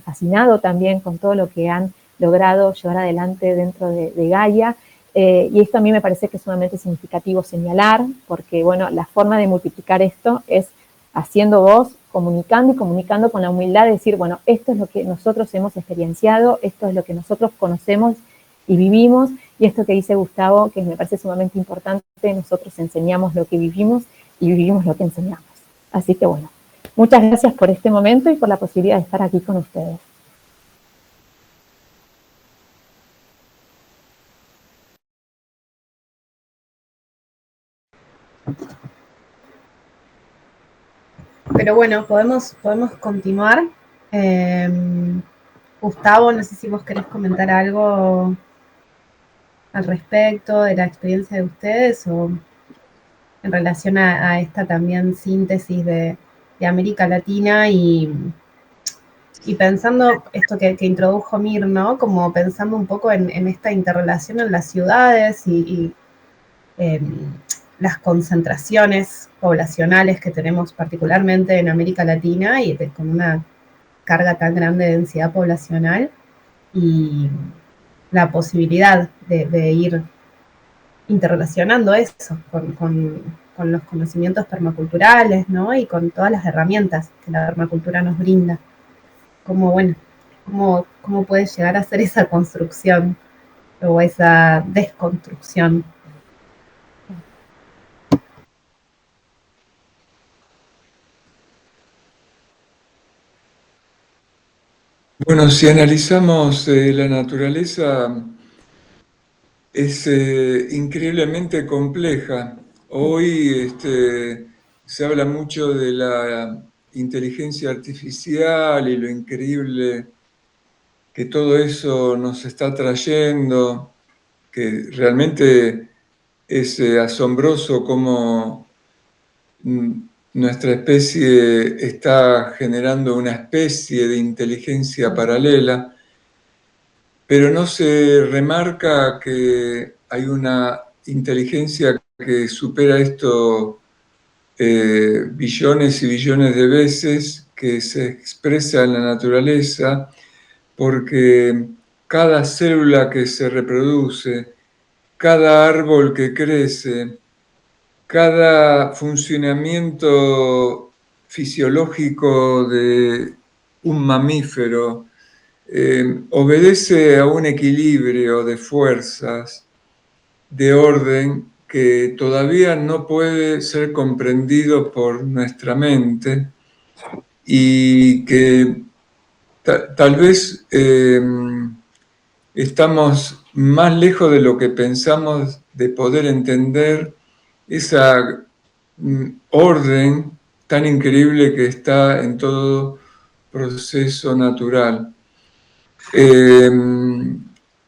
C: fascinado también con todo lo que han logrado llevar adelante dentro de Gaia, y esto a mí me parece que es sumamente significativo señalar, porque bueno, la forma de multiplicar esto es haciendo voz, comunicando y comunicando con la humildad de decir, bueno, esto es lo que nosotros hemos experienciado, esto es lo que nosotros conocemos y vivimos, y esto que dice Gustavo, que me parece sumamente importante, nosotros enseñamos lo que vivimos y vivimos lo que enseñamos. Así que bueno, muchas gracias por este momento y por la posibilidad de estar aquí con ustedes.
B: Pero bueno, podemos continuar. Gustavo, no sé si vos querés comentar algo al respecto de la experiencia de ustedes o en relación a esta también síntesis de América Latina y pensando esto que introdujo Mir, ¿no? Como pensando un poco en esta interrelación en las ciudades y las concentraciones poblacionales que tenemos particularmente en América Latina y con una carga tan grande de densidad poblacional y la posibilidad de ir interrelacionando eso con los conocimientos permaculturales, ¿no? Y con todas las herramientas que la permacultura nos brinda. Como, bueno, cómo puede llegar a ser esa construcción o esa desconstrucción.
D: Bueno, si analizamos la naturaleza, es increíblemente compleja. Hoy se habla mucho de la inteligencia artificial y lo increíble que todo eso nos está trayendo, que realmente es asombroso cómo nuestra especie está generando una especie de inteligencia paralela, pero no se remarca que hay una inteligencia que supera esto billones y billones de veces, que se expresa en la naturaleza, porque cada célula que se reproduce, cada árbol que crece, cada funcionamiento fisiológico de un mamífero obedece a un equilibrio de fuerzas, de orden, que todavía no puede ser comprendido por nuestra mente y que tal vez estamos más lejos de lo que pensamos de poder entender esa orden tan increíble que está en todo proceso natural.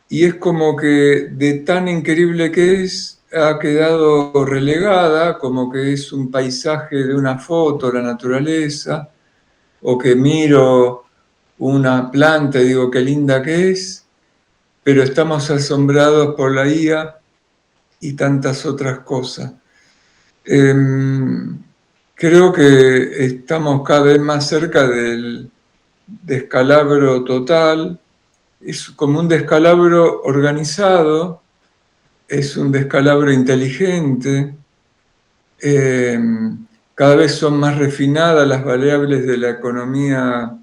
D: Y es como que de tan increíble que es, ha quedado relegada, como que es un paisaje de una foto, la naturaleza, o que miro una planta y digo qué linda que es, pero estamos asombrados por la IA y tantas otras cosas. Creo que estamos cada vez más cerca del descalabro total. Es como un descalabro organizado, es un descalabro inteligente. Cada vez son más refinadas las variables de la economía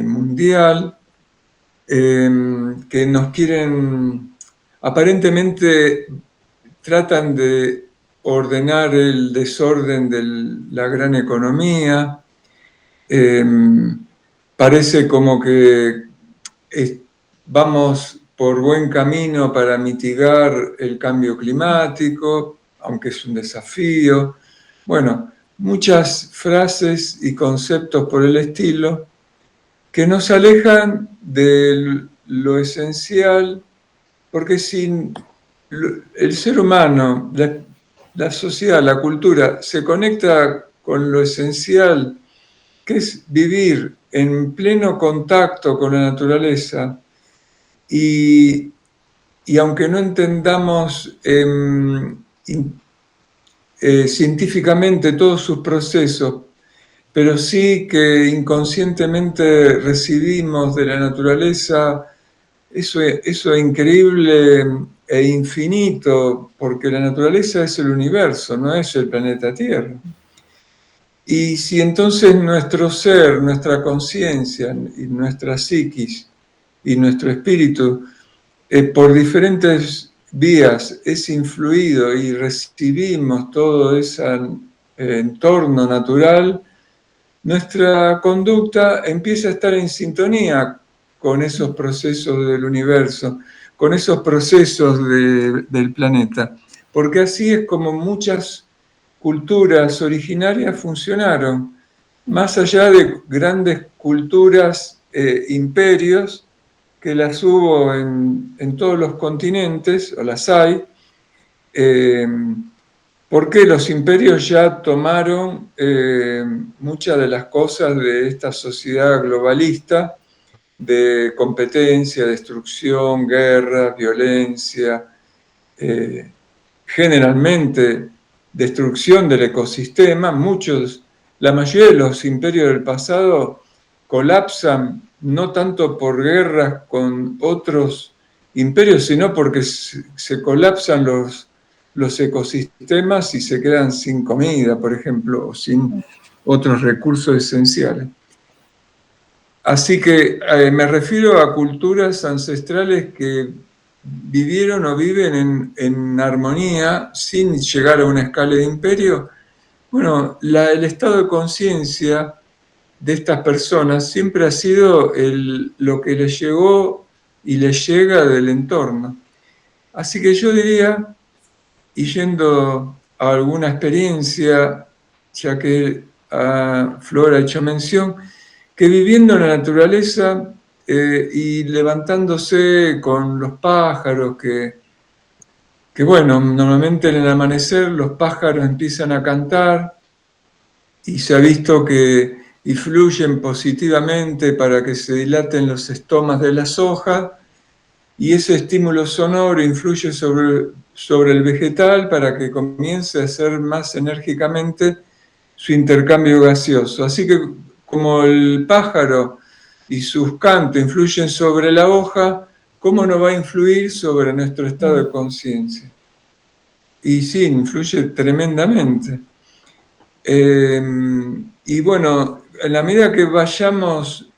D: mundial, que nos quieren, aparentemente tratan de ordenar el desorden de la gran economía. Parece como que vamos por buen camino para mitigar el cambio climático, aunque es un desafío. Bueno, muchas frases y conceptos por el estilo que nos alejan de lo esencial, porque sin el ser humano, la sociedad, la cultura, se conecta con lo esencial, que es vivir en pleno contacto con la naturaleza, y aunque no entendamos científicamente todos sus procesos, pero sí que inconscientemente recibimos de la naturaleza eso increíble e infinito, porque la naturaleza es el universo, no es el planeta Tierra. Y si entonces nuestro ser, nuestra conciencia y nuestra psiquis y nuestro espíritu por diferentes vías es influido y recibimos todo ese entorno natural, nuestra conducta empieza a estar en sintonía con esos procesos del universo, con esos procesos del planeta. Porque así es como muchas culturas originarias funcionaron. Más allá de grandes culturas, imperios, que las hubo en todos los continentes, o las hay, porque los imperios ya tomaron muchas de las cosas de esta sociedad globalista, de competencia, destrucción, guerra, violencia, generalmente destrucción del ecosistema. La mayoría de los imperios del pasado colapsan no tanto por guerras con otros imperios, sino porque se colapsan los ecosistemas y se quedan sin comida, por ejemplo, o sin otros recursos esenciales. Así que me refiero a culturas ancestrales que vivieron o viven en armonía sin llegar a una escala de imperio. Bueno, el estado de conciencia de estas personas siempre ha sido lo que les llegó y les llega del entorno. Así que yo diría, y yendo a alguna experiencia, ya que Flor ha hecho mención, que viviendo en la naturaleza y levantándose con los pájaros, que bueno, normalmente en el amanecer los pájaros empiezan a cantar y se ha visto que influyen positivamente para que se dilaten los estomas de las hojas, y ese estímulo sonoro influye sobre el vegetal para que comience a hacer más enérgicamente su intercambio gaseoso. Así que como el pájaro y sus cantos influyen sobre la hoja, ¿cómo no va a influir sobre nuestro estado de conciencia? Y sí, influye tremendamente. Y bueno, en la medida que vayamos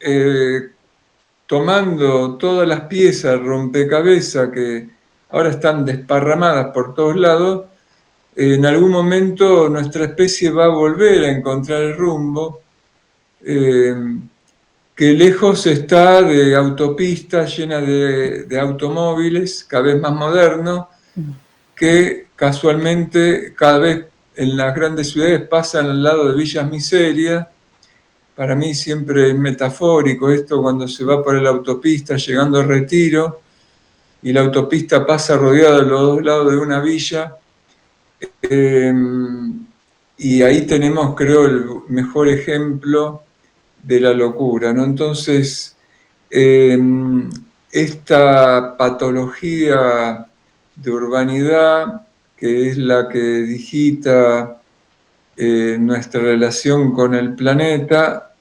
D: tomando todas las piezas rompecabezas que ahora están desparramadas por todos lados, en algún momento nuestra especie va a volver a encontrar el rumbo, que que lejos está de autopistas llenas de automóviles, cada vez más modernos, que casualmente cada vez en las grandes ciudades pasan al lado de villas miserias. Para mí siempre es metafórico esto cuando se va por la autopista llegando a Retiro y la autopista pasa rodeada de los dos lados de una villa. Y ahí tenemos, creo, el mejor ejemplo de la locura, ¿no? Entonces, esta patología de urbanidad, que es la que digita nuestra relación con el planeta,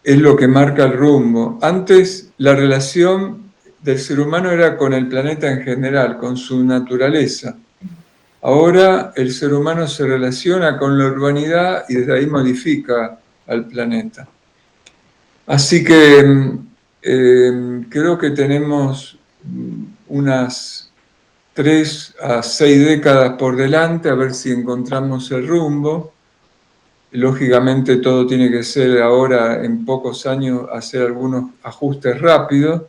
D: es lo que marca el rumbo. Antes, la relación del ser humano era con el planeta en general, con su naturaleza. Ahora el ser humano se relaciona con la urbanidad y desde ahí modifica al planeta. Así que creo que tenemos unas 3 a 6 décadas por delante a ver si encontramos el rumbo. Lógicamente todo tiene que ser ahora, en pocos años, hacer algunos ajustes rápidos,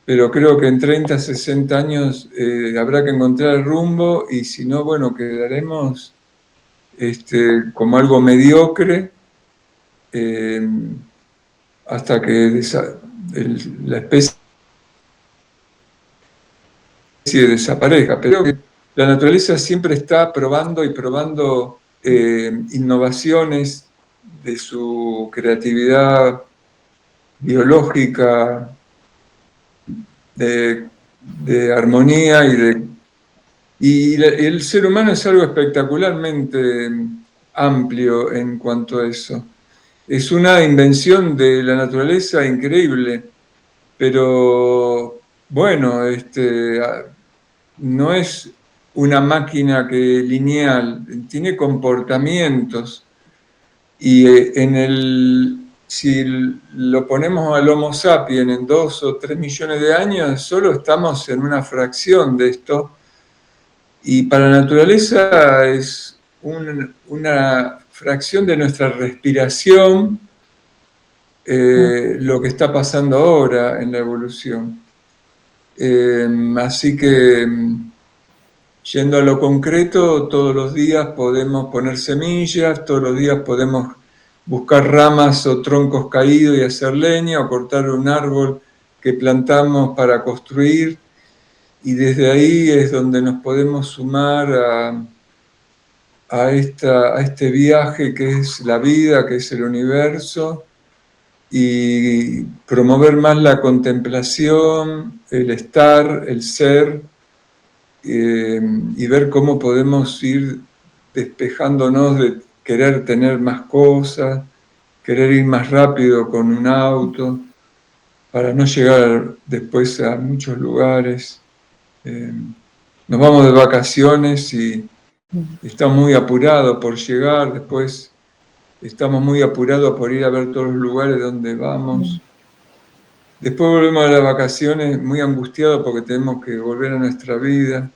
D: pero creo que en 30, 60 años habrá que encontrar el rumbo y si no, bueno, quedaremos como algo mediocre hasta que la especie desaparezca. Pero que la naturaleza siempre está probando y probando innovaciones de su creatividad biológica, de armonía y el ser humano es algo espectacularmente amplio en cuanto a eso. Es una invención de la naturaleza increíble, pero bueno, no es una máquina lineal, tiene comportamientos y si lo ponemos al Homo sapiens en 2 o 3 millones de años, solo estamos en una fracción de esto. Y para la naturaleza es una fracción de nuestra respiración lo que está pasando ahora en la evolución. Así que, yendo a lo concreto, todos los días podemos poner semillas, todos los días podemos buscar ramas o troncos caídos y hacer leña, o cortar un árbol que plantamos para construir, y desde ahí es donde nos podemos sumar a este viaje que es la vida, que es el universo, y promover más la contemplación, el estar, el ser, y ver cómo podemos ir despejándonos de querer tener más cosas, querer ir más rápido con un auto, para no llegar después a muchos lugares. Nos vamos de vacaciones y estamos muy apurados por llegar, después estamos muy apurados por ir a ver todos los lugares donde vamos. Después volvemos a las vacaciones muy angustiados porque tenemos que volver a nuestra vida.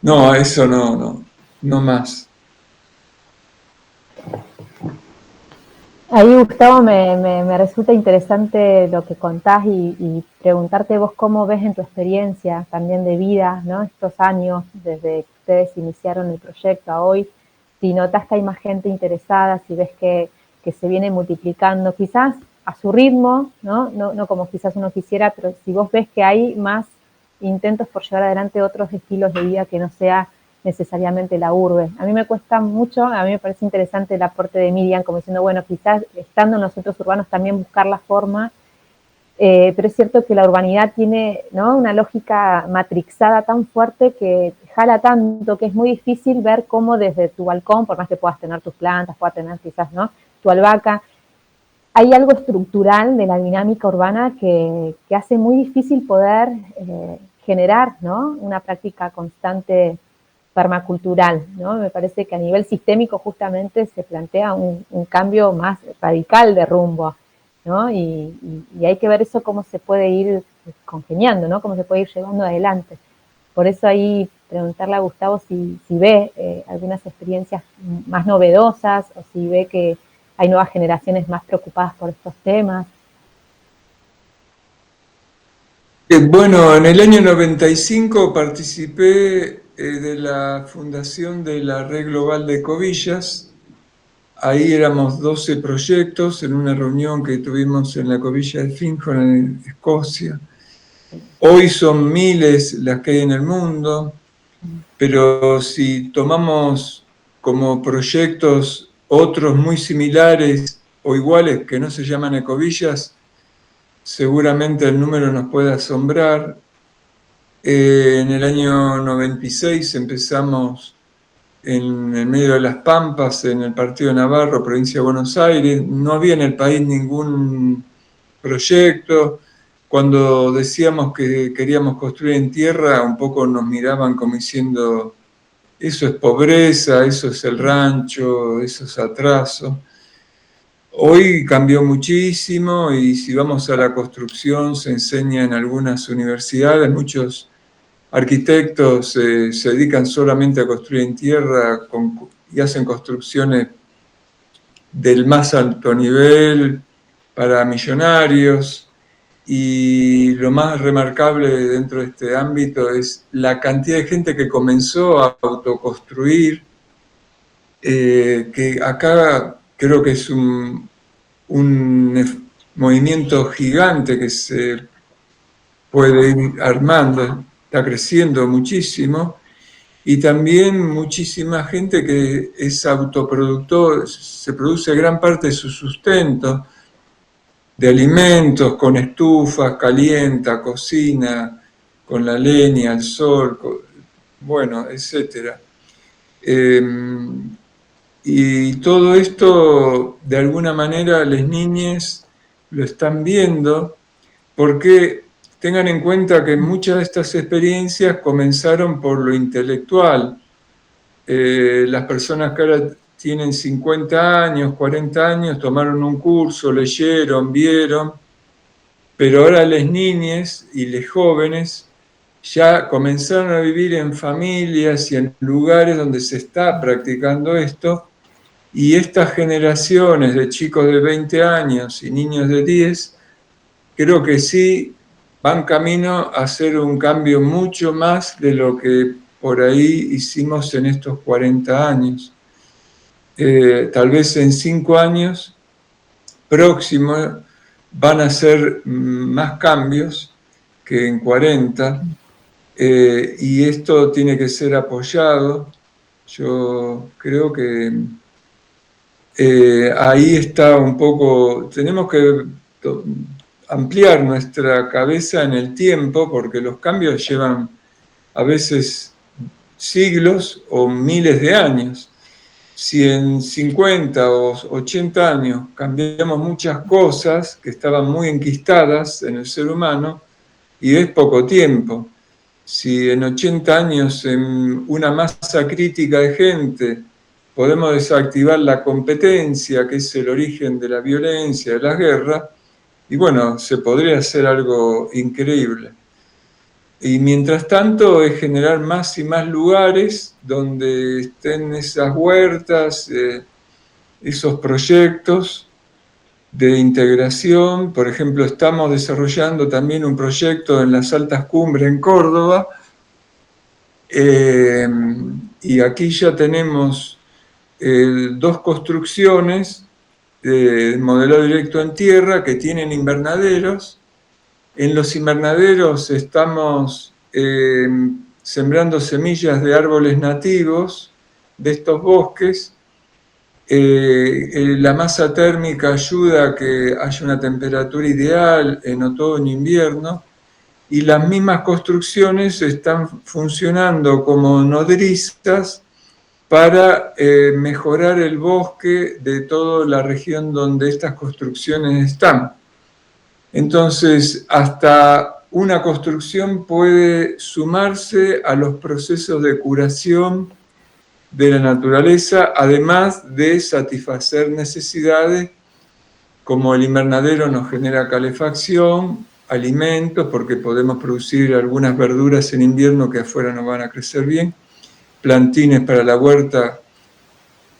D: No, eso no más.
C: Ahí, Gustavo, me resulta interesante lo que contás y preguntarte vos cómo ves en tu experiencia también de vida, ¿no? Estos años, desde que ustedes iniciaron el proyecto a hoy, si notas que hay más gente interesada, si ves que se viene multiplicando, quizás a su ritmo, ¿no? No como quizás uno quisiera, pero si vos ves que hay más intentos por llevar adelante otros estilos de vida que no sea necesariamente la urbe. A mí me cuesta mucho, a mí me parece interesante el aporte de Miriam, como diciendo, bueno, quizás estando nosotros urbanos también buscar la forma, pero es cierto que la urbanidad tiene, ¿no?, una lógica matrixada tan fuerte que jala tanto que es muy difícil ver cómo desde tu balcón, por más que puedas tener tus plantas, puedas tener quizás, ¿no?, tu albahaca, hay algo estructural de la dinámica urbana que hace muy difícil poder generar, ¿no?, una práctica constante permacultural, ¿no? Me parece que a nivel sistémico justamente se plantea un cambio más radical de rumbo, ¿no? Y hay que ver eso cómo se puede ir congeniando, ¿no? Cómo se puede ir llevando adelante. Por eso ahí preguntarle a Gustavo si ve algunas experiencias más novedosas o si ve que hay nuevas generaciones más preocupadas por estos temas.
D: Bueno, en el año 95 participé de la fundación de la Red Global de Ecovillas. Ahí éramos 12 proyectos en una reunión que tuvimos en la Ecovilla de Findhorn, en Escocia. Hoy son miles las que hay en el mundo, pero si tomamos como proyectos otros muy similares o iguales que no se llaman ecovillas, seguramente el número nos puede asombrar. En el año 96 empezamos en el medio de las Pampas, en el Partido Navarro, provincia de Buenos Aires. No había en el país ningún proyecto. Cuando decíamos que queríamos construir en tierra, un poco nos miraban como diciendo, eso es pobreza, eso es el rancho, eso es atraso. Hoy cambió muchísimo y si vamos a la construcción se enseña en algunas universidades, muchos arquitectos se dedican solamente a construir en tierra y hacen construcciones del más alto nivel para millonarios. Y lo más remarcable dentro de este ámbito es la cantidad de gente que comenzó a autoconstruir, que acá creo que es un movimiento gigante que se puede ir armando, está creciendo muchísimo, y también muchísima gente que es autoproductor, se produce gran parte de su sustento de alimentos, con estufas, calienta, cocina, con la leña, el sol, bueno, etc. Y todo esto, de alguna manera, las niñas lo están viendo, porque tengan en cuenta que muchas de estas experiencias comenzaron por lo intelectual. Las personas que ahora tienen 50 años, 40 años, tomaron un curso, leyeron, vieron, pero ahora las niñas y los jóvenes ya comenzaron a vivir en familias y en lugares donde se está practicando esto, y estas generaciones de chicos de 20 años y niños de 10, creo que sí van camino a hacer un cambio mucho más de lo que por ahí hicimos en estos 40 años. Tal vez en 5 años próximos van a ser más cambios que en 40, y esto tiene que ser apoyado. Yo creo que ahí está un poco, tenemos que ampliar nuestra cabeza en el tiempo, porque los cambios llevan a veces siglos o miles de años. Si en 50 o 80 años cambiamos muchas cosas que estaban muy enquistadas en el ser humano, y es poco tiempo. Si en 80 años en una masa crítica de gente podemos desactivar la competencia, que es el origen de la violencia, de las guerras, y bueno, se podría hacer algo increíble. Y mientras tanto es generar más y más lugares donde estén esas huertas, esos proyectos de integración. Por ejemplo, estamos desarrollando también un proyecto en las Altas Cumbres en Córdoba, y aquí ya tenemos 2 construcciones de modelado directo en tierra que tienen invernaderos. En los invernaderos estamos sembrando semillas de árboles nativos de estos bosques. La masa térmica ayuda a que haya una temperatura ideal en otoño e invierno, y las mismas construcciones están funcionando como nodrizas para mejorar el bosque de toda la región donde estas construcciones están. Entonces, hasta una construcción puede sumarse a los procesos de curación de la naturaleza, además de satisfacer necesidades, como el invernadero nos genera calefacción, alimentos, porque podemos producir algunas verduras en invierno que afuera no van a crecer bien, plantines para la huerta,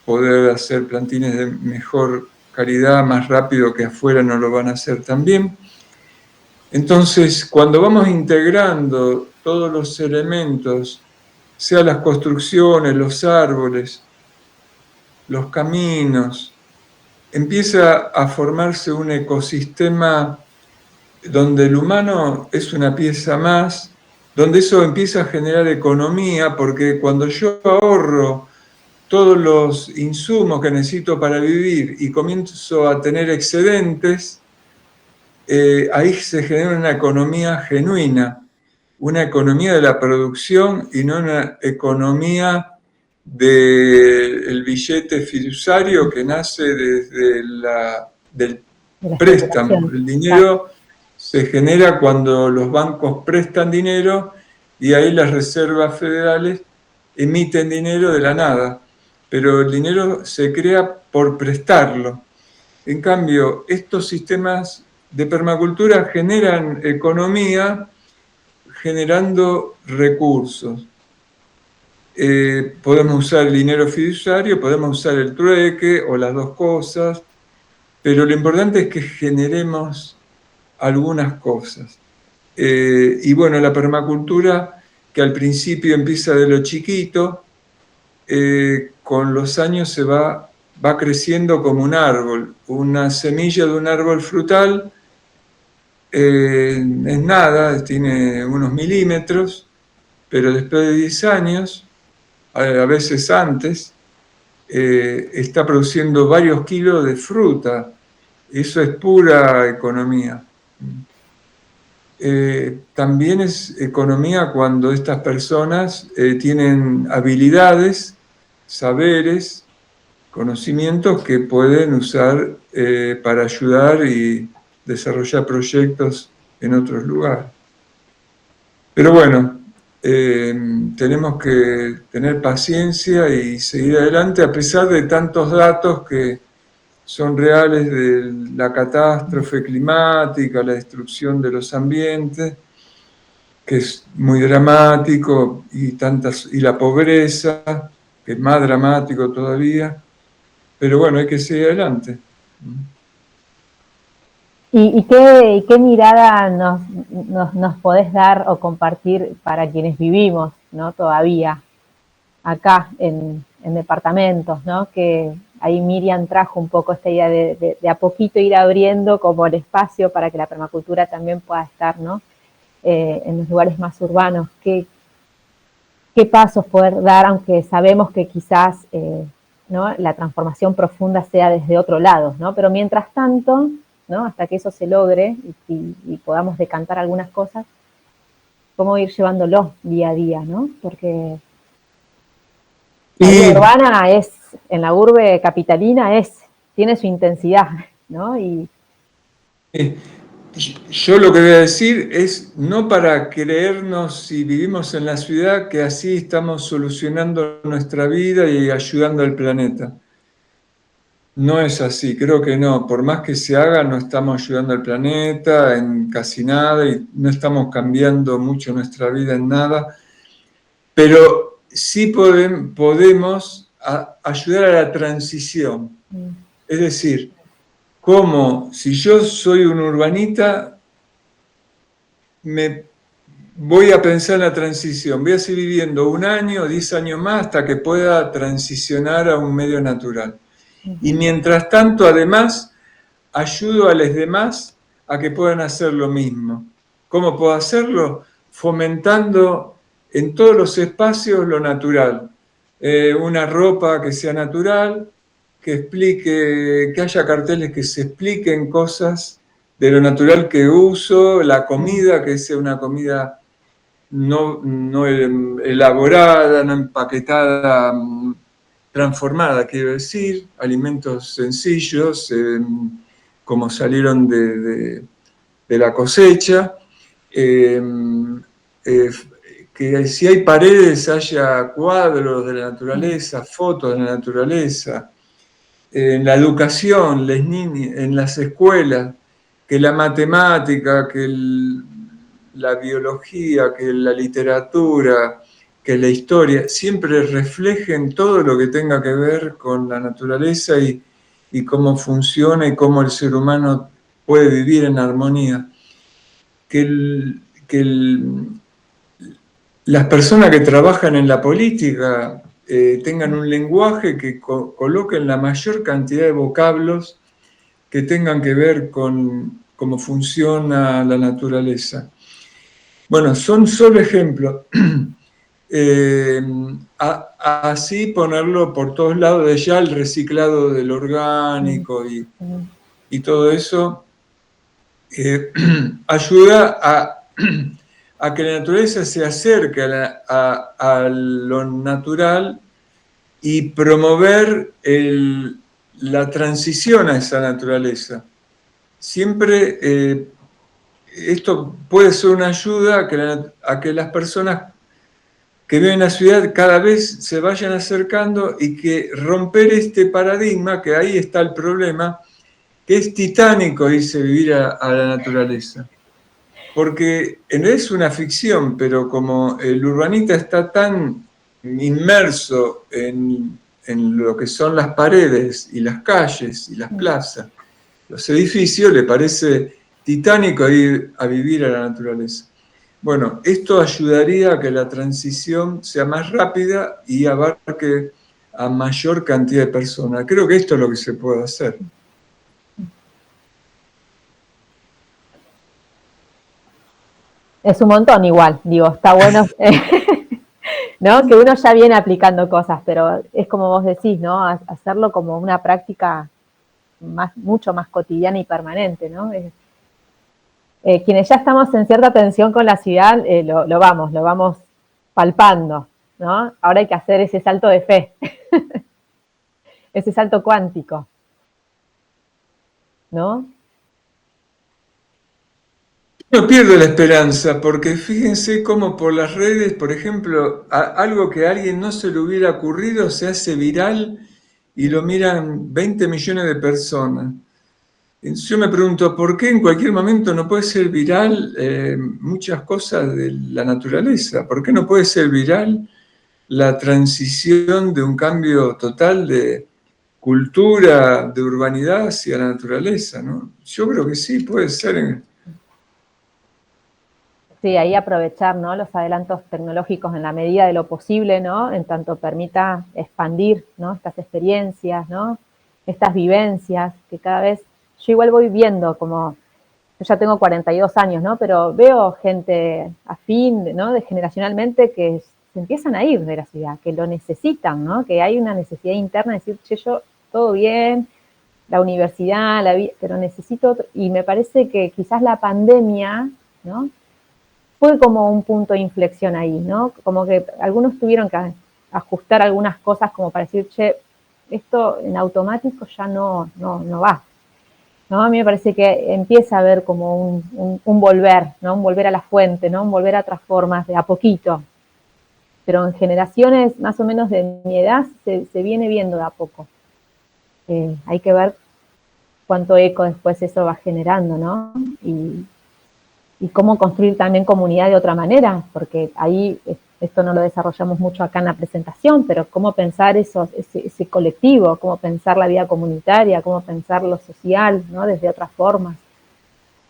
D: poder hacer plantines de mejor calidad, más rápido que afuera no lo van a hacer tan bien. Entonces, cuando vamos integrando todos los elementos, sea las construcciones, los árboles, los caminos, empieza a formarse un ecosistema donde el humano es una pieza más, donde eso empieza a generar economía, porque cuando yo ahorro todos los insumos que necesito para vivir y comienzo a tener excedentes, ahí se genera una economía genuina, una economía de la producción y no una economía del billete fiduciario que nace desde del préstamo. El dinero se genera cuando los bancos prestan dinero y ahí las reservas federales emiten dinero de la nada, pero el dinero se crea por prestarlo. En cambio, estos sistemas de permacultura generan economía generando recursos. Podemos usar el dinero fiduciario, podemos usar el trueque o las dos cosas, pero lo importante es que generemos algunas cosas. Y bueno, la permacultura, que al principio empieza de lo chiquito, con los años se va creciendo como un árbol. Una semilla de un árbol frutal es nada, tiene unos milímetros, pero después de 10 años, a veces antes, está produciendo varios kilos de fruta. Eso es pura economía. También es economía cuando estas personas tienen habilidades, saberes, conocimientos que pueden usar para ayudar y desarrollar proyectos en otros lugares. Pero bueno, tenemos que tener paciencia y seguir adelante a pesar de tantos datos que son reales de la catástrofe climática, la destrucción de los ambientes, que es muy dramático, y la pobreza, que es más dramático todavía. Pero bueno, hay que seguir adelante.
C: ¿Y qué mirada nos podés dar o compartir para quienes vivimos, ¿no? Todavía acá en departamentos, ¿no? Que ahí Miriam trajo un poco esta idea de a poquito ir abriendo como el espacio para que la permacultura también pueda estar, ¿no? En los lugares más urbanos. ¿Qué pasos poder dar, aunque sabemos que quizás ¿no? la transformación profunda sea desde otro lado, ¿no? Pero mientras tanto, ¿no? Hasta que eso se logre y podamos decantar algunas cosas, cómo ir llevándolo día a día, ¿no? Porque la vida urbana en la urbe capitalina tiene su intensidad, ¿no?
D: Yo lo que voy a decir es no para creernos, si vivimos en la ciudad, que así estamos solucionando nuestra vida y ayudando al planeta. No es así, creo que no. Por más que se haga, no estamos ayudando al planeta en casi nada y no estamos cambiando mucho nuestra vida en nada. Pero sí podemos ayudar a la transición. Es decir, como si yo soy un urbanita, me voy a pensar en la transición. Voy a seguir viviendo 1 año, 10 años más, hasta que pueda transicionar a un medio natural. Y mientras tanto, además, ayudo a los demás a que puedan hacer lo mismo. ¿Cómo puedo hacerlo? Fomentando en todos los espacios lo natural. Una ropa que sea natural, que haya carteles que se expliquen cosas de lo natural que uso, la comida, que sea una comida no elaborada, no empaquetada, transformada, quiero decir, alimentos sencillos, como salieron de la cosecha, que si hay paredes haya cuadros de la naturaleza, fotos de la naturaleza, en la educación, en las escuelas, que la matemática, que la biología, que la literatura, que la historia, siempre reflejen todo lo que tenga que ver con la naturaleza y y cómo funciona y cómo el ser humano puede vivir en armonía. Las personas que trabajan en la política tengan un lenguaje que coloquen la mayor cantidad de vocablos que tengan que ver con cómo funciona la naturaleza. Bueno, son solo ejemplos. Así ponerlo por todos lados, de ya el reciclado del orgánico y todo eso ayuda a que la naturaleza se acerque a lo natural y promover la transición a esa naturaleza. Siempre esto puede ser una ayuda a que las personas que viven en la ciudad cada vez se vayan acercando y que romper este paradigma, que ahí está el problema, que es titánico irse vivir a la naturaleza. Porque es una ficción, pero como el urbanita está tan inmerso en lo que son las paredes y las calles y las plazas, los edificios, le parece titánico ir a vivir a la naturaleza. Bueno, esto ayudaría a que la transición sea más rápida y abarque a mayor cantidad de personas. Creo que esto es lo que se puede hacer.
C: Es un montón igual, digo, está bueno, ¿no? Que uno ya viene aplicando cosas, pero es como vos decís, ¿no? Hacerlo como una práctica mucho más cotidiana y permanente, ¿no? Quienes ya estamos en cierta tensión con la ciudad, lo vamos palpando, ¿no? Ahora hay que hacer ese salto de fe, ese salto cuántico, ¿no?
D: No pierdo la esperanza, porque fíjense cómo por las redes, por ejemplo, algo que a alguien no se le hubiera ocurrido se hace viral y lo miran 20 millones de personas. Yo me pregunto, ¿por qué en cualquier momento no puede ser viral muchas cosas de la naturaleza? ¿Por qué no puede ser viral la transición de un cambio total de cultura, de urbanidad hacia la naturaleza, ¿no? Yo creo que sí, puede ser.
C: Sí, ahí aprovechar, ¿no? Los adelantos tecnológicos en la medida de lo posible, ¿no? En tanto permita expandir, ¿no? Estas experiencias, ¿no? Estas vivencias que cada vez, yo igual voy viendo como, yo ya tengo 42 años, ¿no? Pero veo gente afín, ¿no? De generacionalmente que se empiezan a ir de la ciudad, que lo necesitan, ¿no? Que hay una necesidad interna de decir, che, yo, todo bien, la universidad, pero necesito otro. Y me parece que quizás la pandemia, ¿no? Fue como un punto de inflexión ahí, ¿no? Como que algunos tuvieron que ajustar algunas cosas como para decir, che, esto en automático ya no va, ¿no? A mí me parece que empieza a haber como un volver, ¿no? Un volver a la fuente, ¿no? Un volver a otras formas de a poquito. Pero en generaciones más o menos de mi edad se viene viendo de a poco. Hay que ver cuánto eco después eso va generando, ¿no? Y cómo construir también comunidad de otra manera, porque ahí, esto no lo desarrollamos mucho acá en la presentación, pero cómo pensar ese colectivo, cómo pensar la vida comunitaria, cómo pensar lo social, ¿no? Desde otras formas,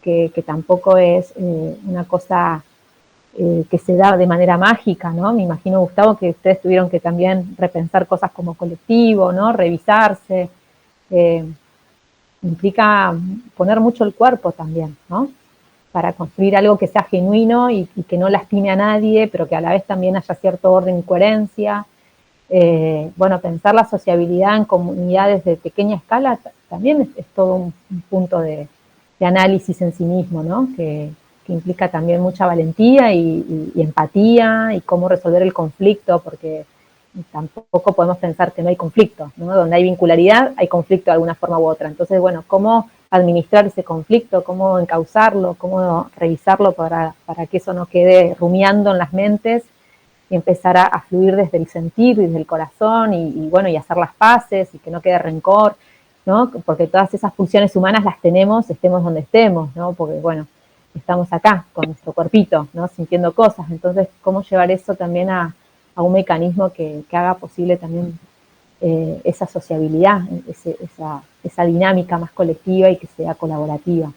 C: que tampoco es una cosa que se da de manera mágica, ¿no? Me imagino, Gustavo, que ustedes tuvieron que también repensar cosas como colectivo, ¿no? Revisarse, implica poner mucho el cuerpo también, ¿no? Para construir algo que sea genuino y que no lastime a nadie, pero que a la vez también haya cierto orden y coherencia. Bueno, pensar la sociabilidad en comunidades de pequeña escala también es todo un punto de análisis en sí mismo, ¿no? Que implica también mucha valentía y empatía y cómo resolver el conflicto, porque tampoco podemos pensar que no hay conflicto, ¿no? Donde hay vincularidad, hay conflicto de alguna forma u otra. Entonces, bueno, ¿cómo administrar ese conflicto? ¿Cómo encauzarlo? ¿Cómo revisarlo para que eso no quede rumiando en las mentes y empezar a fluir desde el sentir, desde el corazón y bueno, y hacer las paces y que no quede rencor, ¿no? Porque todas esas pulsiones humanas las tenemos, estemos donde estemos, ¿no? Porque, bueno, estamos acá con nuestro cuerpito, ¿no? Sintiendo cosas. Entonces, ¿cómo llevar eso también a un mecanismo que haga posible también esa sociabilidad, esa dinámica más colectiva y que sea colaborativa.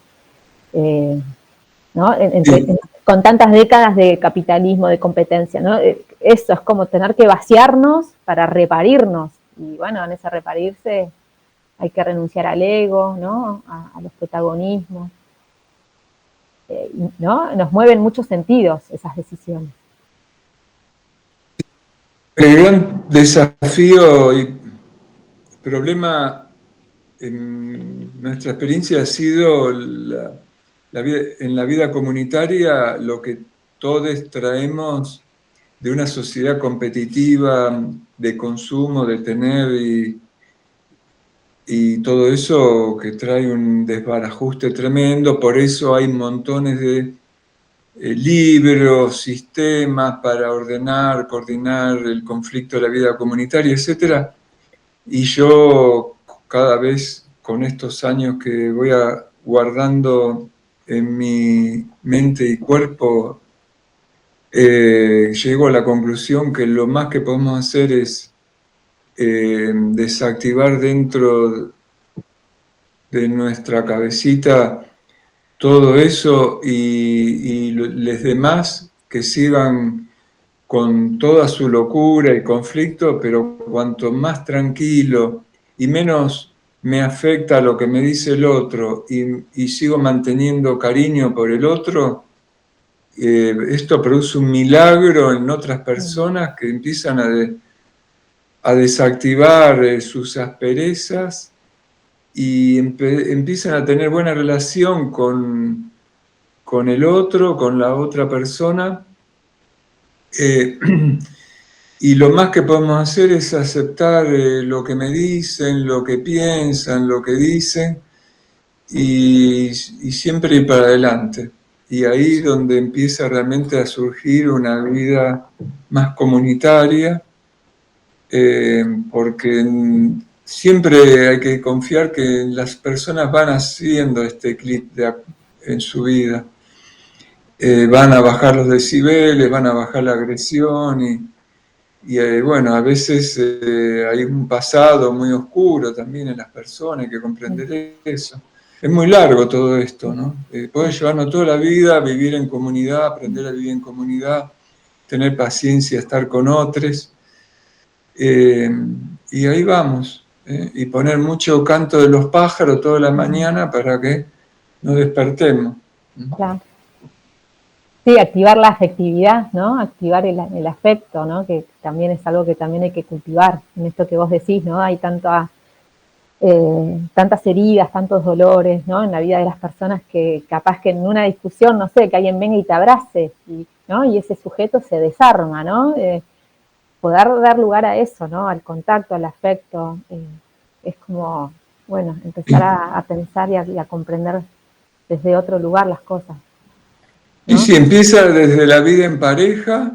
C: ¿No? Con tantas décadas de capitalismo, de competencia, ¿no? Eso es como tener que vaciarnos para reparirnos. Y bueno, en ese reparirse hay que renunciar al ego, ¿no? A los protagonismos. ¿No? Nos mueven muchos sentidos esas decisiones.
D: El gran desafío y problema en nuestra experiencia ha sido en la vida comunitaria lo que todos traemos de una sociedad competitiva, de consumo, de tener y todo eso que trae un desbarajuste tremendo. Por eso hay montones de libros, sistemas para ordenar, coordinar el conflicto de la vida comunitaria, etc. Y yo cada vez con estos años que voy guardando en mi mente y cuerpo, llego a la conclusión que lo más que podemos hacer es desactivar dentro de nuestra cabecita todo eso y los demás que sigan con toda su locura y conflicto, pero cuanto más tranquilo y menos me afecta lo que me dice el otro y sigo manteniendo cariño por el otro, esto produce un milagro en otras personas que empiezan a desactivar sus asperezas y empiezan a tener buena relación con el otro, con la otra persona. Y lo más que podemos hacer es aceptar lo que me dicen, lo que piensan, lo que dicen, y siempre ir para adelante. Y ahí es donde empieza realmente a surgir una vida más comunitaria, porque siempre hay que confiar que las personas van haciendo este clic en su vida. Van a bajar los decibeles, van a bajar la agresión y bueno, a veces hay un pasado muy oscuro también en las personas, hay que comprender eso. Es muy largo todo esto, ¿no? Podés llevarnos toda la vida, vivir en comunidad, aprender a vivir en comunidad, tener paciencia, estar con otros. Y ahí vamos. Y poner mucho canto de los pájaros toda la mañana para que nos despertemos.
C: Claro. Sí, activar la afectividad, ¿no? Activar el afecto, ¿no? Que también es algo que también hay que cultivar. En esto que vos decís, ¿no? Hay tantas heridas, tantos dolores, ¿no? En la vida de las personas que capaz que en una discusión, no sé, que alguien venga y te abrace, ¿no? Y ese sujeto se desarma, ¿no? Poder dar lugar a eso, ¿no? Al contacto, al afecto. Es como, bueno, empezar a pensar y a comprender desde otro lugar las cosas.
D: ¿No? Y si empieza desde la vida en pareja,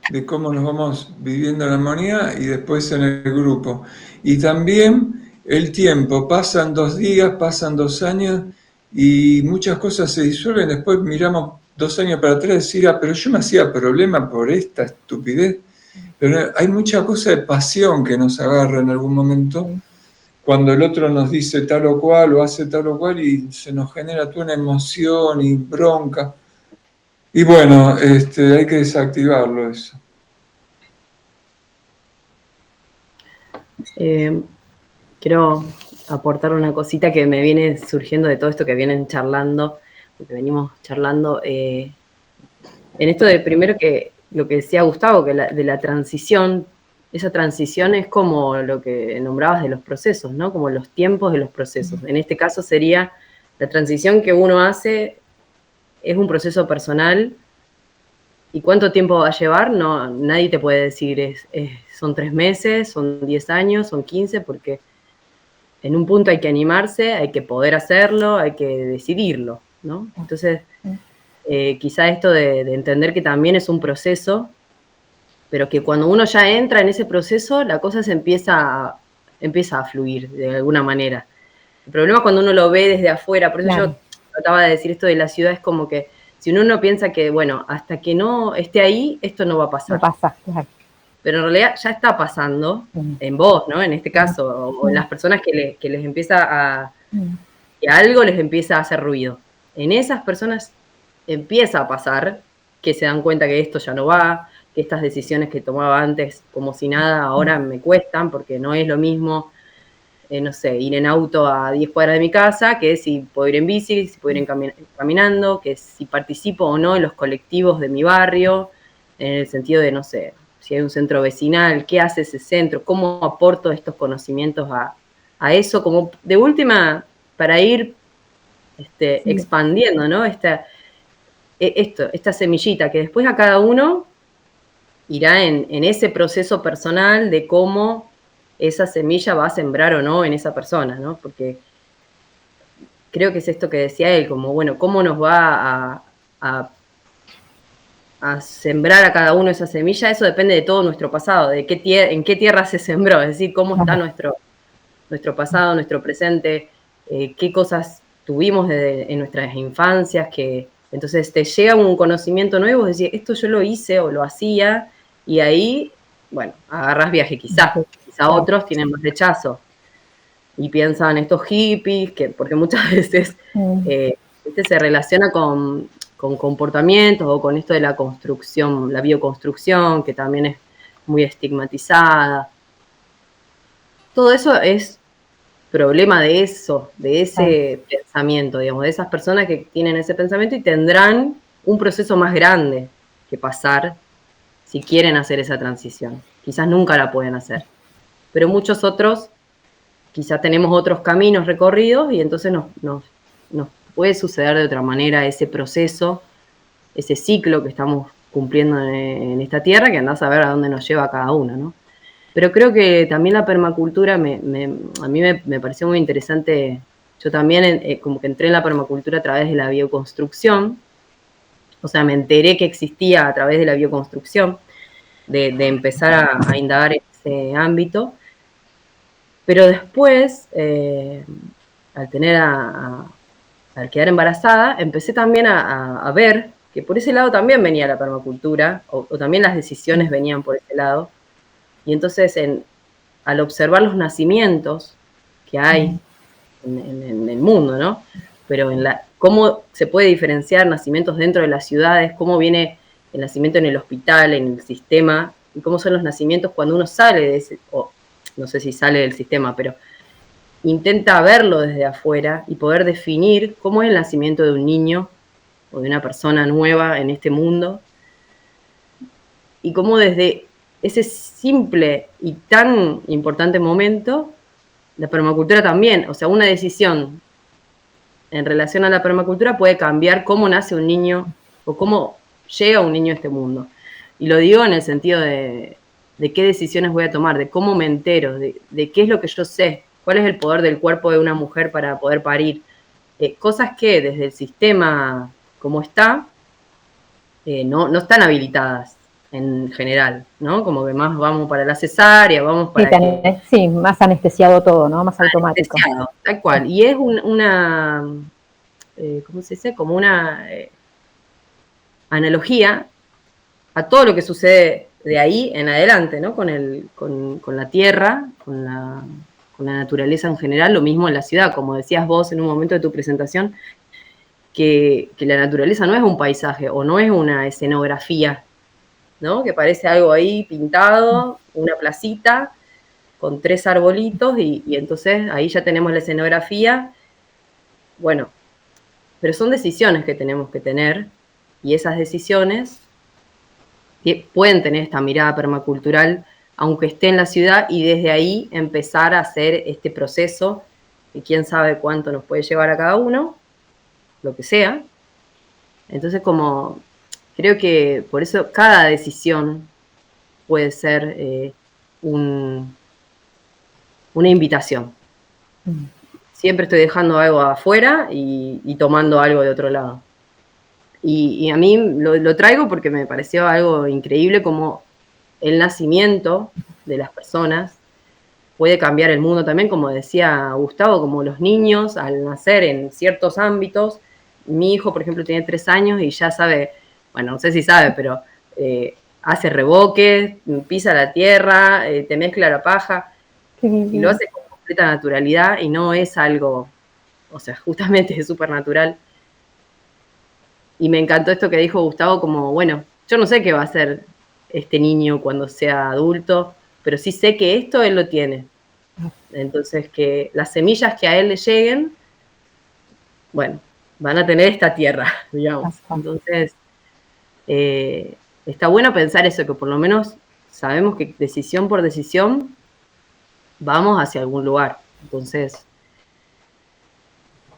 D: de cómo nos vamos viviendo en armonía, y después en el grupo. Y también el tiempo, pasan 2 días, pasan 2 años, y muchas cosas se disuelven, después miramos 2 años para atrás y decir, pero yo me hacía problema por esta estupidez. Pero hay mucha cosa de pasión que nos agarra en algún momento, cuando el otro nos dice tal o cual, o hace tal o cual, y se nos genera toda una emoción y bronca. Y bueno, hay que desactivarlo eso.
A: Quiero aportar una cosita que me viene surgiendo de todo esto que vienen charlando, que venimos charlando, en esto de primero que lo que decía Gustavo, que de la transición, esa transición es como lo que nombrabas de los procesos, ¿no? Como los tiempos de los procesos. En este caso sería la transición que uno hace, es un proceso personal. ¿Y cuánto tiempo va a llevar? No, nadie te puede decir, son 3 meses, son 10 años, son 15, porque en un punto hay que animarse, hay que poder hacerlo, hay que decidirlo, ¿no? Entonces, quizá esto de entender que también es un proceso, pero que cuando uno ya entra en ese proceso, la cosa se empieza a fluir de alguna manera. El problema es cuando uno lo ve desde afuera, por eso claro. Yo trataba de decir esto de la ciudad, es como que si uno no piensa que, bueno, hasta que no esté ahí, esto no va a pasar.
C: No pasa, claro.
A: pero en realidad ya está pasando en vos, ¿no? En este caso, o en las personas que les empieza que algo les empieza a hacer ruido. En esas personas empieza a pasar que se dan cuenta que esto ya no va, que estas decisiones que tomaba antes como si nada ahora me cuestan porque no es lo mismo, no sé, ir en auto a 10 cuadras de mi casa que si puedo ir en bici, si puedo ir caminando, que si participo o no en los colectivos de mi barrio, en el sentido de, no sé, si hay un centro vecinal, qué hace ese centro, cómo aporto estos conocimientos a eso, como de última, para ir expandiendo, ¿no? Esta semillita, que después a cada uno irá en ese proceso personal de cómo esa semilla va a sembrar o no en esa persona, ¿no? Porque creo que es esto que decía él, como, bueno, cómo nos va a sembrar a cada uno esa semilla, eso depende de todo nuestro pasado, de en qué tierra se sembró, es decir, cómo está nuestro pasado, nuestro presente, qué cosas tuvimos en nuestras infancias, que entonces te llega un conocimiento nuevo, es decir, esto yo lo hice o lo hacía, y ahí, bueno, agarras viaje, quizá otros tienen más rechazo, y piensan estos hippies, porque muchas veces se relaciona con comportamientos o con esto de la construcción, la bioconstrucción, que también es muy estigmatizada. Todo eso es problema de eso, de ese pensamiento, digamos, de esas personas que tienen ese pensamiento y tendrán un proceso más grande que pasar si quieren hacer esa transición. Quizás nunca la pueden hacer, pero muchos otros quizás tenemos otros caminos recorridos y entonces nos puede suceder de otra manera ese proceso, ese ciclo que estamos cumpliendo en esta tierra, que andás a ver a dónde nos lleva cada uno, ¿no? Pero creo que también la permacultura a mí me pareció muy interesante. Yo también como que entré en la permacultura a través de la bioconstrucción, o sea, me enteré que existía a través de la bioconstrucción, de empezar a indagar en ese ámbito. Pero después, al quedar embarazada, empecé también a ver que por ese lado también venía la permacultura, o también las decisiones venían por ese lado. Y entonces, al observar los nacimientos que hay en el mundo, ¿no? Pero cómo se puede diferenciar nacimientos dentro de las ciudades, cómo viene el nacimiento en el hospital, en el sistema, y cómo son los nacimientos cuando uno sale de ese, o no sé si sale del sistema, pero intenta verlo desde afuera y poder definir cómo es el nacimiento de un niño o de una persona nueva en este mundo, y cómo desde ese simple y tan importante momento, la permacultura también, o sea, una decisión en relación a la permacultura puede cambiar cómo nace un niño o cómo llega un niño a este mundo. Y lo digo en el sentido de qué decisiones voy a tomar, de cómo me entero, de qué es lo que yo sé, cuál es el poder del cuerpo de una mujer para poder parir. Cosas que desde el sistema como está, no están habilitadas en general, ¿no? Como que más vamos para la cesárea, vamos para...
C: Sí, más anestesiado todo, ¿no? Más automático.
A: Tal cual. Y es una, ¿cómo se dice? Como una analogía a todo lo que sucede de ahí en adelante, ¿no? Con la tierra, con la naturaleza en general, lo mismo en la ciudad, como decías vos en un momento de tu presentación, que la naturaleza no es un paisaje o no es una escenografía, ¿no? Que parece algo ahí pintado, una placita con 3 arbolitos y entonces ahí ya tenemos la escenografía. Bueno, pero son decisiones que tenemos que tener y esas decisiones pueden tener esta mirada permacultural aunque esté en la ciudad y desde ahí empezar a hacer este proceso que quién sabe cuánto nos puede llevar a cada uno, lo que sea. Entonces como creo que por eso cada decisión puede ser una invitación. Siempre estoy dejando algo afuera y tomando algo de otro lado. Y a mí lo traigo porque me pareció algo increíble como el nacimiento de las personas puede cambiar el mundo también, como decía Gustavo, como los niños al nacer en ciertos ámbitos. Mi hijo, por ejemplo, tiene 3 años y ya sabe, bueno, no sé si sabe, pero hace revoque, pisa la tierra, te mezcla la paja, y lo hace con completa naturalidad y no es algo, o sea, justamente es súper natural. Y me encantó esto que dijo Gustavo, como, bueno, yo no sé qué va a hacer este niño cuando sea adulto, pero sí sé que esto él lo tiene. Entonces, que las semillas que a él le lleguen, bueno, van a tener esta tierra, digamos. Entonces, está bueno pensar eso, que por lo menos sabemos que decisión por decisión vamos hacia algún lugar. Entonces,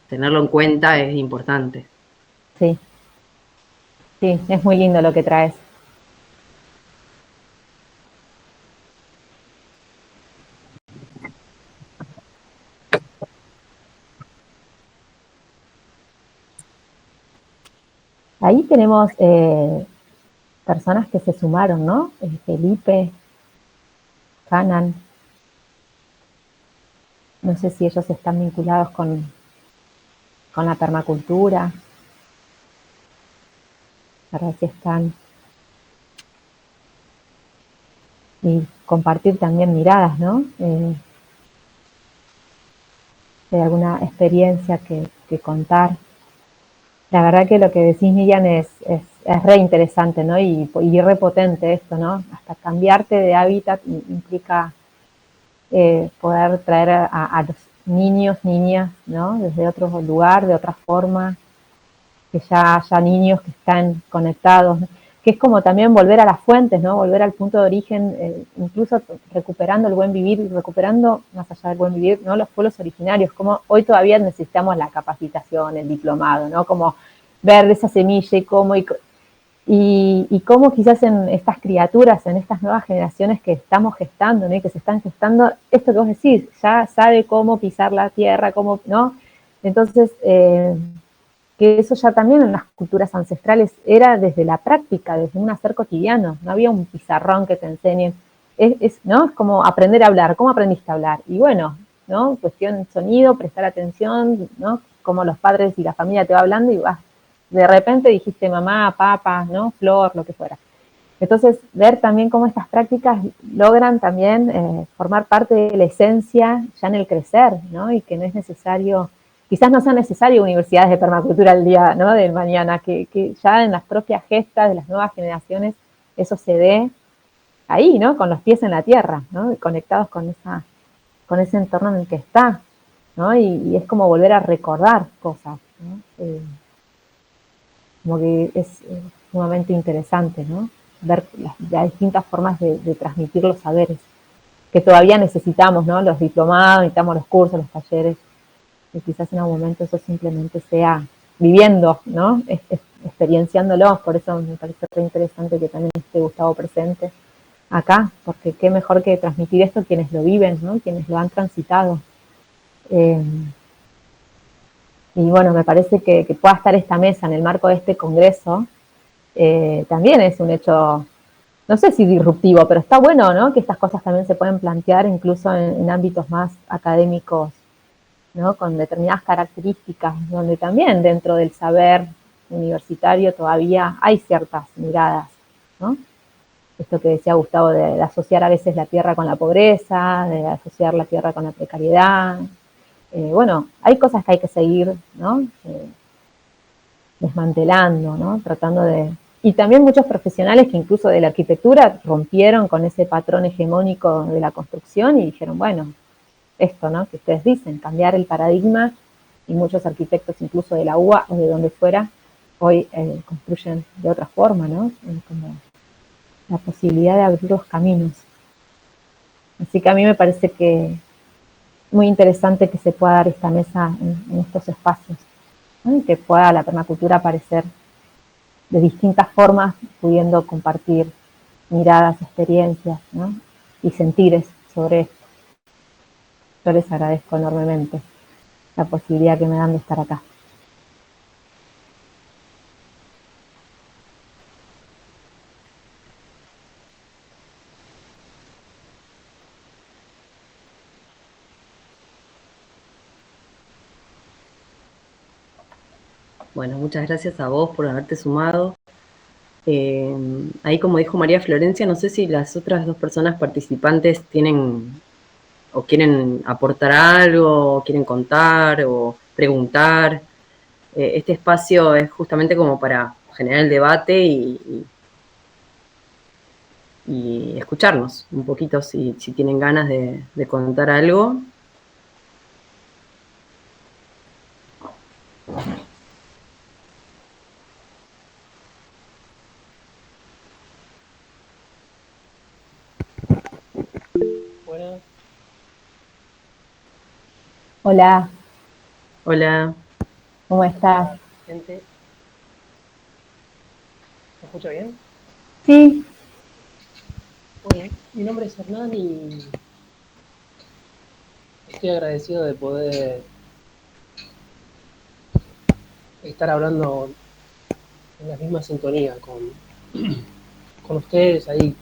A: tenerlo en cuenta es importante.
C: Sí, sí, es muy lindo lo que traes. Ahí tenemos personas que se sumaron, ¿no? Felipe, Hanan, no sé si ellos están vinculados con la permacultura, para si están, y compartir también miradas, ¿no? De alguna experiencia que contar. La verdad que lo que decís, Miriam, es re interesante, ¿no? Y re potente esto, ¿no? Hasta cambiarte de hábitat implica poder traer a los niños, niñas, ¿no? Desde otro lugar, de otra forma, que ya haya niños que están conectados, ¿no? Que es como también volver a las fuentes, ¿no? Volver al punto de origen, incluso recuperando el buen vivir y recuperando, más allá del buen vivir, ¿no? Los pueblos originarios, como hoy todavía necesitamos la capacitación, el diplomado, ¿no? Como ver esa semilla y cómo quizás en estas criaturas, en estas nuevas generaciones que estamos gestando, ¿no? Y que se están gestando, esto que vos decís, ya sabe cómo pisar la tierra, cómo, ¿no? Entonces, que eso ya también en las culturas ancestrales era desde la práctica, desde un hacer cotidiano, no había un pizarrón que te enseñen, ¿no? Es como aprender a hablar, ¿cómo aprendiste a hablar? Y bueno, ¿no? Cuestión sonido, prestar atención, ¿no? Como los padres y la familia te va hablando y vas, de repente dijiste mamá, papá, ¿no? Flor, lo que fuera. Entonces, ver también cómo estas prácticas logran también formar parte de la esencia ya en el crecer, ¿no? Y que no es necesario, quizás no sea necesario universidades de permacultura el día, ¿no? Del mañana, que ya en las propias gestas de las nuevas generaciones eso se dé ahí, ¿no? Con los pies en la tierra, ¿no? Y conectados con ese entorno en el que está, ¿no? Y es como volver a recordar cosas, ¿no? Como que es sumamente interesante, ¿no? Ver las distintas formas de transmitir los saberes que todavía necesitamos, ¿no? Los diplomados, necesitamos los cursos, los talleres, y quizás en algún momento eso simplemente sea viviendo, ¿no? Experienciándolos, por eso me parece re interesante que también esté Gustavo presente acá, porque qué mejor que transmitir esto quienes lo viven, ¿no? Quienes lo han transitado. Y bueno, me parece que pueda estar esta mesa en el marco de este congreso, también es un hecho, no sé si disruptivo, pero está bueno, ¿no? Que estas cosas también se pueden plantear incluso en ámbitos más académicos, ¿no? Con determinadas características, donde también dentro del saber universitario todavía hay ciertas miradas, ¿no? Esto que decía Gustavo de asociar a veces la tierra con la pobreza, de asociar la tierra con la precariedad. Bueno, hay cosas que hay que seguir, ¿no? Desmantelando, ¿no? Tratando de... Y también muchos profesionales que incluso de la arquitectura rompieron con ese patrón hegemónico de la construcción y dijeron, bueno, esto, ¿no? Que ustedes dicen, cambiar el paradigma, y muchos arquitectos incluso de la UBA o de donde fuera, hoy construyen de otra forma, ¿no? Como la posibilidad de abrir los caminos. Así que a mí me parece que muy interesante que se pueda dar esta mesa en estos espacios, ¿no? Y que pueda la permacultura aparecer de distintas formas, pudiendo compartir miradas, experiencias, ¿no? Y sentires sobre esto. Yo les agradezco enormemente la posibilidad que me dan de estar acá.
A: Bueno, muchas gracias a vos por haberte sumado. Ahí, como dijo María Florencia, no sé si las otras dos personas participantes tienen o quieren aportar algo, o quieren contar o preguntar. Este espacio es justamente como para generar el debate y escucharnos un poquito si tienen ganas de contar algo.
E: Buenas,
C: Hola,
A: Hola.
C: ¿cómo estás?
E: gente. ¿Me escucha bien?
C: Sí,
E: Bueno, mi nombre es Hernán y estoy agradecido de poder estar hablando en la misma sintonía con ustedes ahí.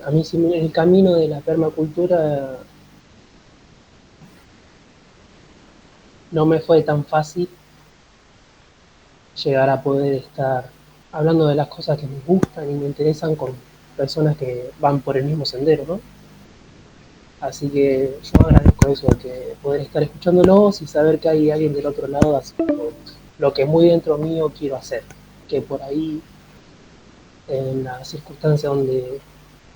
E: A mí sí, el camino de la permacultura no me fue tan fácil llegar a poder estar hablando de las cosas que me gustan y me interesan con personas que van por el mismo sendero, ¿no? Así que yo agradezco eso, que poder estar escuchándolos y saber que hay alguien del otro lado haciendo lo que muy dentro mío quiero hacer, que por ahí en las circunstancias donde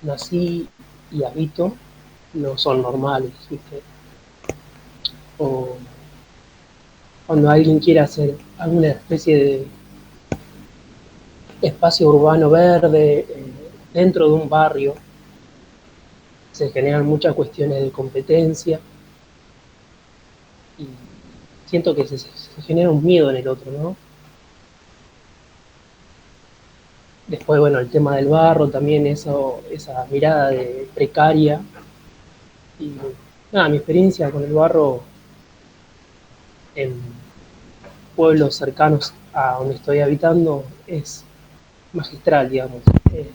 E: nací y habito no son normales, ¿viste? O cuando alguien quiere hacer alguna especie de espacio urbano verde dentro de un barrio, se generan muchas cuestiones de competencia y siento que se genera un miedo en el otro, ¿no? Después, bueno, el tema del barro también, esa mirada de precaria. Y nada, mi experiencia con el barro en pueblos cercanos a donde estoy habitando es magistral, digamos. Eh,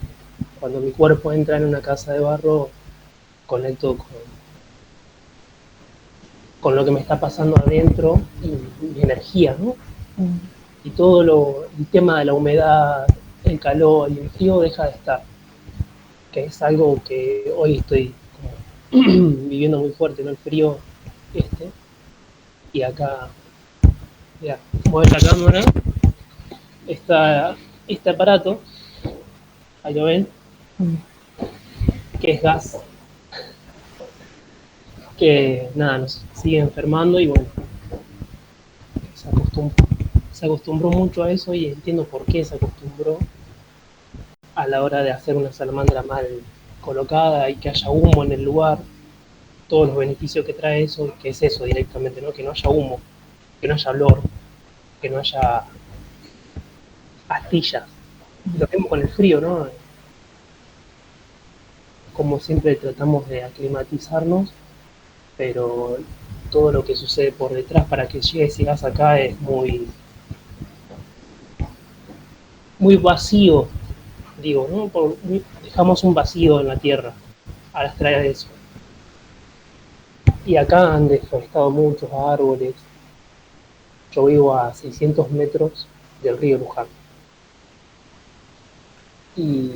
E: Cuando mi cuerpo entra en una casa de barro, conecto con lo que me está pasando adentro y mi energía, ¿no? Y el tema de la humedad, el calor y el frío deja de estar, que es algo que hoy estoy como viviendo muy fuerte, ¿no? El frío este, y acá, mira, mueve la cámara, está este aparato, ahí lo ven, que es gas, que nada, nos sigue enfermando y bueno, se acostumbró, se acostumbró mucho a eso y entiendo por qué se acostumbró a la hora de hacer una salamandra mal colocada y que haya humo en el lugar, todos los beneficios que trae eso, que es eso directamente, ¿no? Que no haya humo, que no haya olor, que no haya astillas. Lo mismo con el frío, ¿no? Como siempre tratamos de aclimatizarnos, pero todo lo que sucede por detrás para que llegue ese gas acá es muy vacío, digo, ¿no? Dejamos un vacío en la tierra al extraer eso. Y acá han deforestado muchos árboles. Yo vivo a 600 metros del río Luján. Y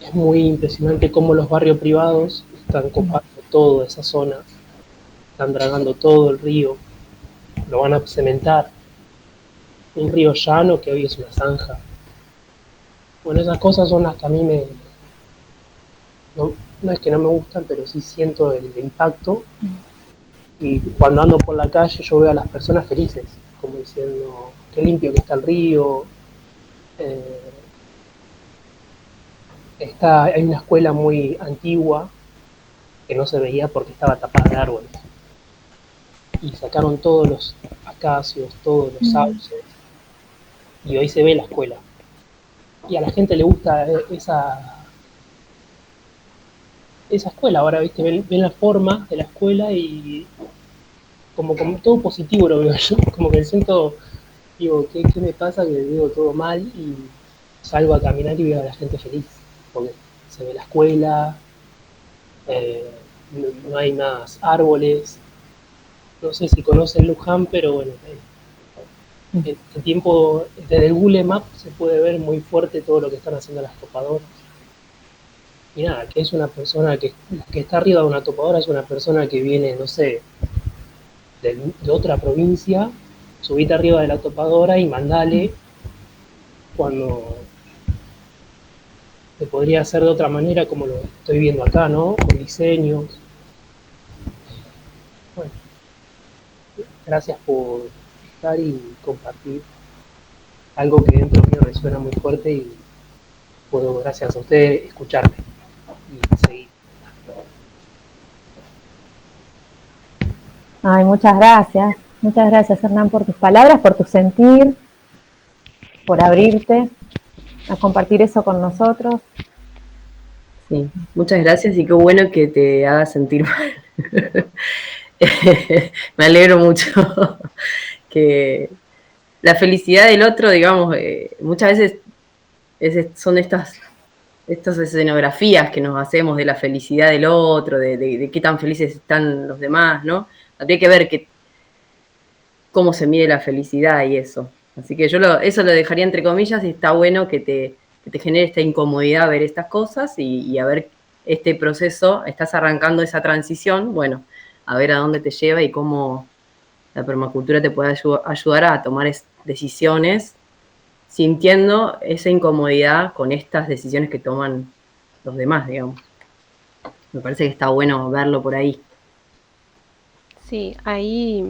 E: es muy impresionante cómo los barrios privados están copando toda esa zona, están dragando todo el río, lo van a cementar. Un río llano que hoy es una zanja. Bueno, esas cosas son las que a mí no, no es que no me gustan, pero sí siento el impacto. Y cuando ando por la calle yo veo a las personas felices, como diciendo, qué limpio que está el río. Eh, Hay una escuela muy antigua que no se veía porque estaba tapada de árboles. Y sacaron todos los acacios, todos los sauces, y hoy se ve la escuela. Y a la gente le gusta esa escuela. Ahora, viste, ven la forma de la escuela y como todo positivo lo veo yo. Como que siento, digo, ¿qué me pasa? Que veo todo mal y salgo a caminar y veo a la gente feliz. Porque se ve la escuela, no hay más árboles. No sé si conocen Luján, pero bueno, este tiempo, desde el Google Maps se puede ver muy fuerte todo lo que están haciendo las topadoras. Y nada, que es una persona que está arriba de una topadora, es una persona que viene, no sé, de otra provincia, subite arriba de la topadora y mandale cuando se podría hacer de otra manera como lo estoy viendo acá, ¿no? Con diseños. Bueno, gracias por estar y compartir algo que dentro mío resuena muy fuerte y puedo, gracias a ustedes, escucharme y seguir.
C: Ay, muchas gracias Hernán por tus palabras, por tu sentir, por abrirte a compartir eso con nosotros.
A: Sí, muchas gracias y qué bueno que te haga sentir mal. Me alegro mucho que la felicidad del otro, digamos, muchas veces son estas escenografías que nos hacemos de la felicidad del otro, de qué tan felices están los demás, ¿no? Habría que ver cómo se mide la felicidad y eso. Así que yo eso lo dejaría entre comillas y está bueno que te genere esta incomodidad ver estas cosas y a ver este proceso, estás arrancando esa transición, bueno, a ver a dónde te lleva y cómo la permacultura te puede ayudar a tomar decisiones sintiendo esa incomodidad con estas decisiones que toman los demás, digamos. Me parece que está bueno verlo por ahí.
F: Sí, ahí,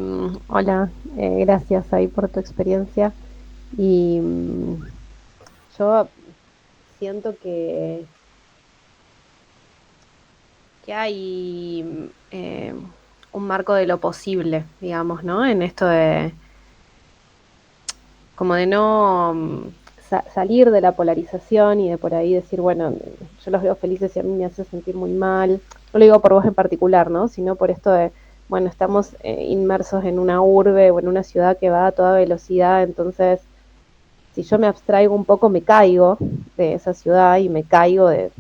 F: hola, gracias ahí por tu experiencia. Y yo siento que hay un marco de lo posible, digamos, ¿no? En esto de como de no salir de la polarización y de por ahí decir, bueno, yo los veo felices y a mí me hace sentir muy mal. No lo digo por vos en particular, ¿no? Sino por esto de, bueno, estamos inmersos en una urbe o en una ciudad que va a toda velocidad, entonces si yo me abstraigo un poco me caigo de esa ciudad y me caigo de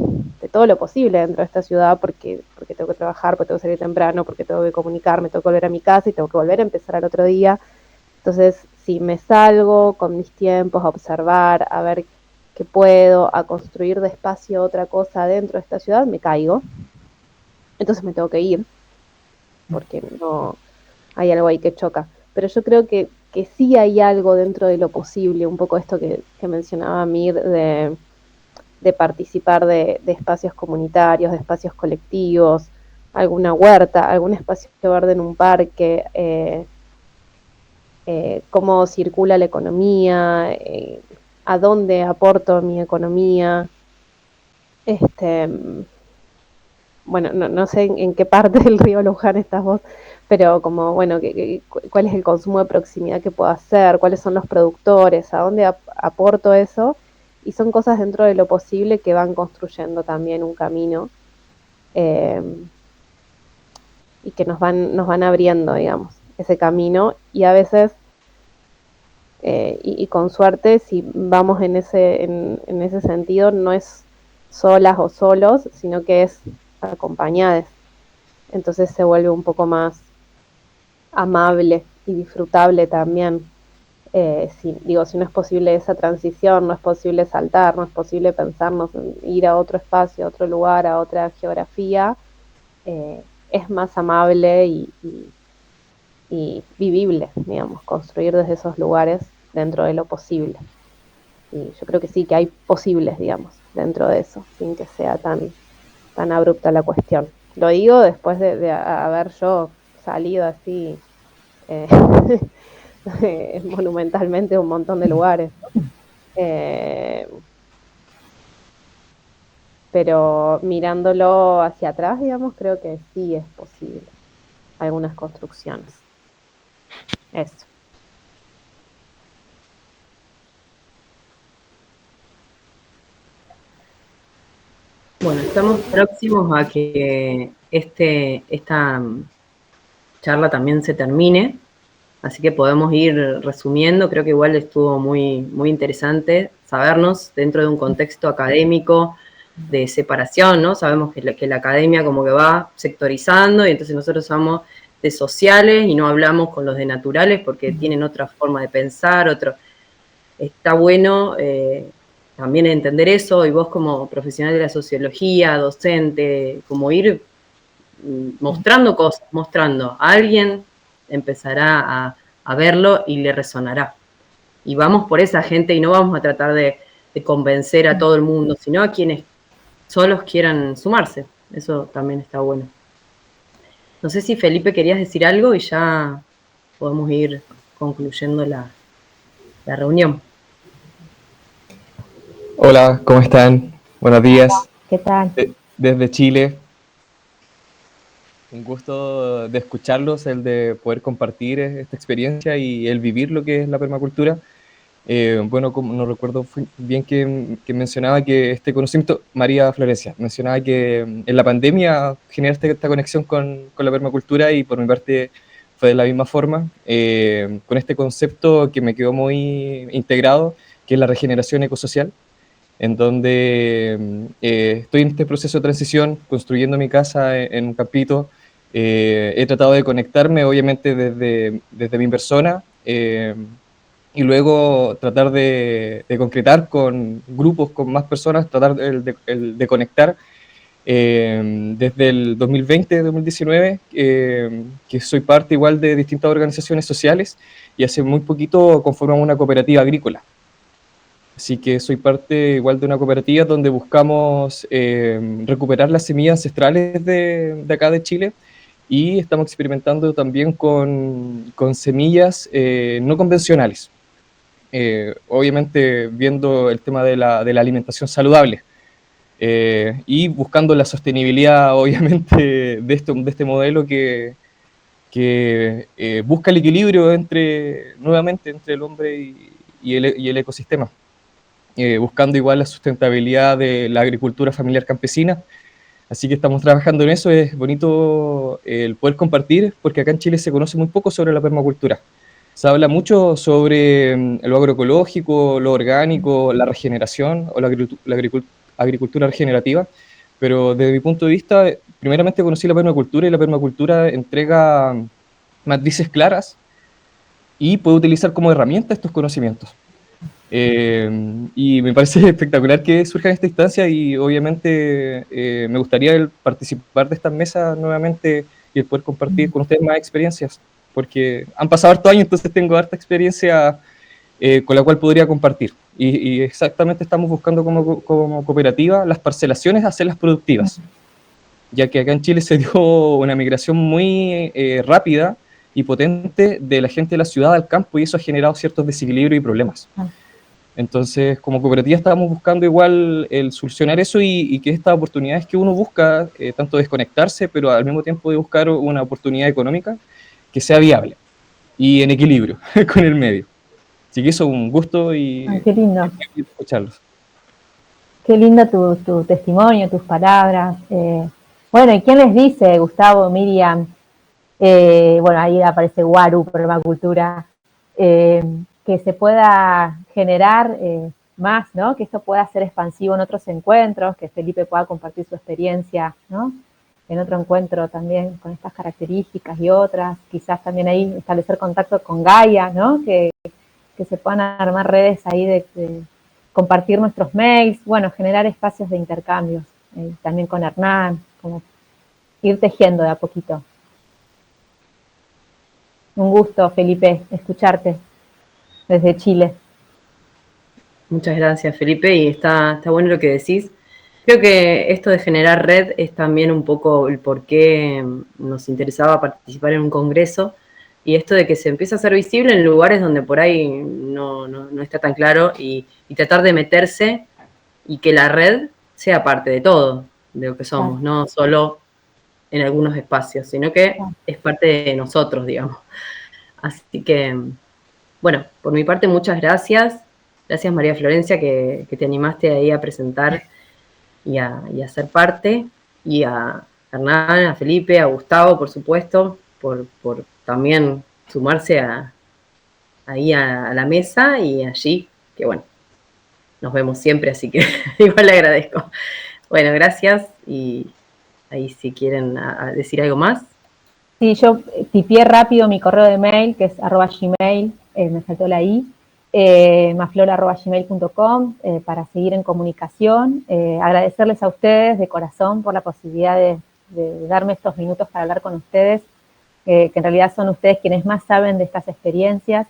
F: todo lo posible dentro de esta ciudad porque tengo que trabajar, porque tengo que salir temprano, porque tengo que comunicarme, tengo que volver a mi casa y tengo que volver a empezar al otro día. Entonces, si me salgo con mis tiempos a observar, a ver qué puedo, a construir despacio otra cosa dentro de esta ciudad, me caigo. Entonces me tengo que ir, porque no hay algo ahí que choca. Pero yo creo que sí hay algo dentro de lo posible, un poco esto que mencionaba Mir, de participar de espacios comunitarios, de espacios colectivos, alguna huerta, algún espacio verde en un parque, cómo circula la economía, a dónde aporto mi economía. Bueno, no sé en qué parte del río Luján estás vos, pero como, bueno, cuál es el consumo de proximidad que puedo hacer, cuáles son los productores, a dónde aporto eso, y son cosas dentro de lo posible que van construyendo también un camino y que nos van abriendo, digamos, ese camino, y a veces, y con suerte, si vamos en ese sentido, no es solas o solos, sino que es acompañadas. Entonces se vuelve un poco más amable y disfrutable también. Si no es posible esa transición, no es posible saltar, no es posible pensarnos en ir a otro espacio, a otro lugar, a otra geografía, es más amable y vivible, digamos, construir desde esos lugares dentro de lo posible. Y yo creo que sí, que hay posibles, digamos, dentro de eso, sin que sea tan abrupta la cuestión. Lo digo después de haber yo salido así monumentalmente un montón de lugares. Pero mirándolo hacia atrás, digamos, creo que sí es posible algunas construcciones. Eso.
A: Bueno, estamos próximos a que esta charla también se termine, así que podemos ir resumiendo. Creo que igual estuvo muy, muy interesante sabernos dentro de un contexto académico de separación, ¿no? Sabemos que la academia como que va sectorizando y entonces nosotros somos de sociales y no hablamos con los de naturales porque tienen otra forma de pensar, está bueno también entender eso, y vos como profesional de la sociología, docente, como ir mostrando cosas, mostrando. Alguien empezará a verlo y le resonará. Y vamos por esa gente y no vamos a tratar de convencer a todo el mundo, sino a quienes solos quieran sumarse. Eso también está bueno. No sé si Felipe querías decir algo y ya podemos ir concluyendo la reunión.
G: Hola, ¿cómo están? Buenos días.
C: ¿Qué tal?
G: Desde Chile. Un gusto de escucharlos, el de poder compartir esta experiencia y el vivir lo que es la permacultura. Bueno, como no recuerdo bien que mencionaba que este conocimiento, María Florencia, mencionaba que en la pandemia generaste esta conexión con la permacultura y por mi parte fue de la misma forma, con este concepto que me quedó muy integrado, que es la regeneración ecosocial, en donde estoy en este proceso de transición, construyendo mi casa en un campito. He tratado de conectarme, obviamente, desde mi persona, y luego tratar de concretar con grupos, con más personas, tratar de conectar desde el 2020-2019, que soy parte igual de distintas organizaciones sociales, y hace muy poquito conformamos una cooperativa agrícola. Así que soy parte igual de una cooperativa donde buscamos recuperar las semillas ancestrales de acá de Chile, y estamos experimentando también con semillas no convencionales. Obviamente viendo el tema de la alimentación saludable y buscando la sostenibilidad, obviamente, de este modelo que busca el equilibrio nuevamente entre el hombre y el ecosistema. Buscando igual la sustentabilidad de la agricultura familiar campesina. Así que estamos trabajando en eso. Es bonito el poder compartir, porque acá en Chile se conoce muy poco sobre la permacultura. Se habla mucho sobre lo agroecológico, lo orgánico, la regeneración o la agricultura regenerativa, pero desde mi punto de vista, primeramente conocí la permacultura, y la permacultura entrega matrices claras y puede utilizar como herramienta estos conocimientos. Y me parece espectacular que surja en esta instancia, y obviamente me gustaría participar de estas mesas nuevamente y el poder compartir con ustedes más experiencias, porque han pasado hartos años, entonces tengo harta experiencia con la cual podría compartir. Y exactamente estamos buscando como cooperativa las parcelaciones, hacerlas productivas, ya que acá en Chile se dio una migración muy rápida y potente de la gente de la ciudad al campo, y eso ha generado ciertos desequilibrios y problemas. Entonces, como cooperativa estábamos buscando igual el solucionar eso, y que estas oportunidades que uno busca, tanto desconectarse, pero al mismo tiempo de buscar una oportunidad económica que sea viable y en equilibrio con el medio. Así que eso, un gusto y
C: qué lindo.
G: Escucharlos.
C: Qué lindo tu testimonio, tus palabras. Bueno, ¿y quién les dice, Gustavo, Miriam? Bueno, ahí aparece Guaru, permacultura, que se pueda generar más, ¿no? Que esto pueda ser expansivo en otros encuentros, que Felipe pueda compartir su experiencia, ¿no? En otro encuentro también con estas características y otras, quizás también ahí establecer contacto con Gaia, ¿no? Que se puedan armar redes ahí de compartir nuestros mails, bueno, generar espacios de intercambios, también con Hernán, como ir tejiendo de a poquito. Un gusto, Felipe, escucharte desde Chile.
A: Muchas gracias, Felipe, y está bueno lo que decís. Creo que esto de generar red es también un poco el por qué nos interesaba participar en un congreso, y esto de que se empieza a ser visible en lugares donde por ahí no está tan claro, y tratar de meterse y que la red sea parte de todo, de lo que somos, no solo en algunos espacios, sino que es parte de nosotros, digamos. Así que, bueno, por mi parte, muchas gracias. Gracias, María Florencia, que te animaste ahí a presentar y a ser parte, y a Hernán, a Felipe, a Gustavo, por supuesto, por también sumarse ahí a la mesa, y allí, que bueno, nos vemos siempre, así que igual le agradezco. Bueno, gracias, y ahí si quieren decir algo más.
C: Sí, yo tipié rápido mi correo de mail, que es @gmail, me faltó la i, maflora@gmail.com, para seguir en comunicación. Agradecerles a ustedes de corazón por la posibilidad de darme estos minutos para hablar con ustedes, que en realidad son ustedes quienes más saben de estas experiencias,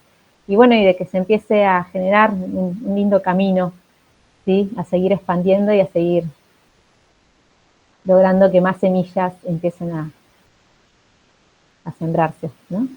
C: y bueno, y de que se empiece a generar un lindo camino, ¿sí? A seguir expandiendo y a seguir logrando que más semillas empiecen a sembrarse, ¿no?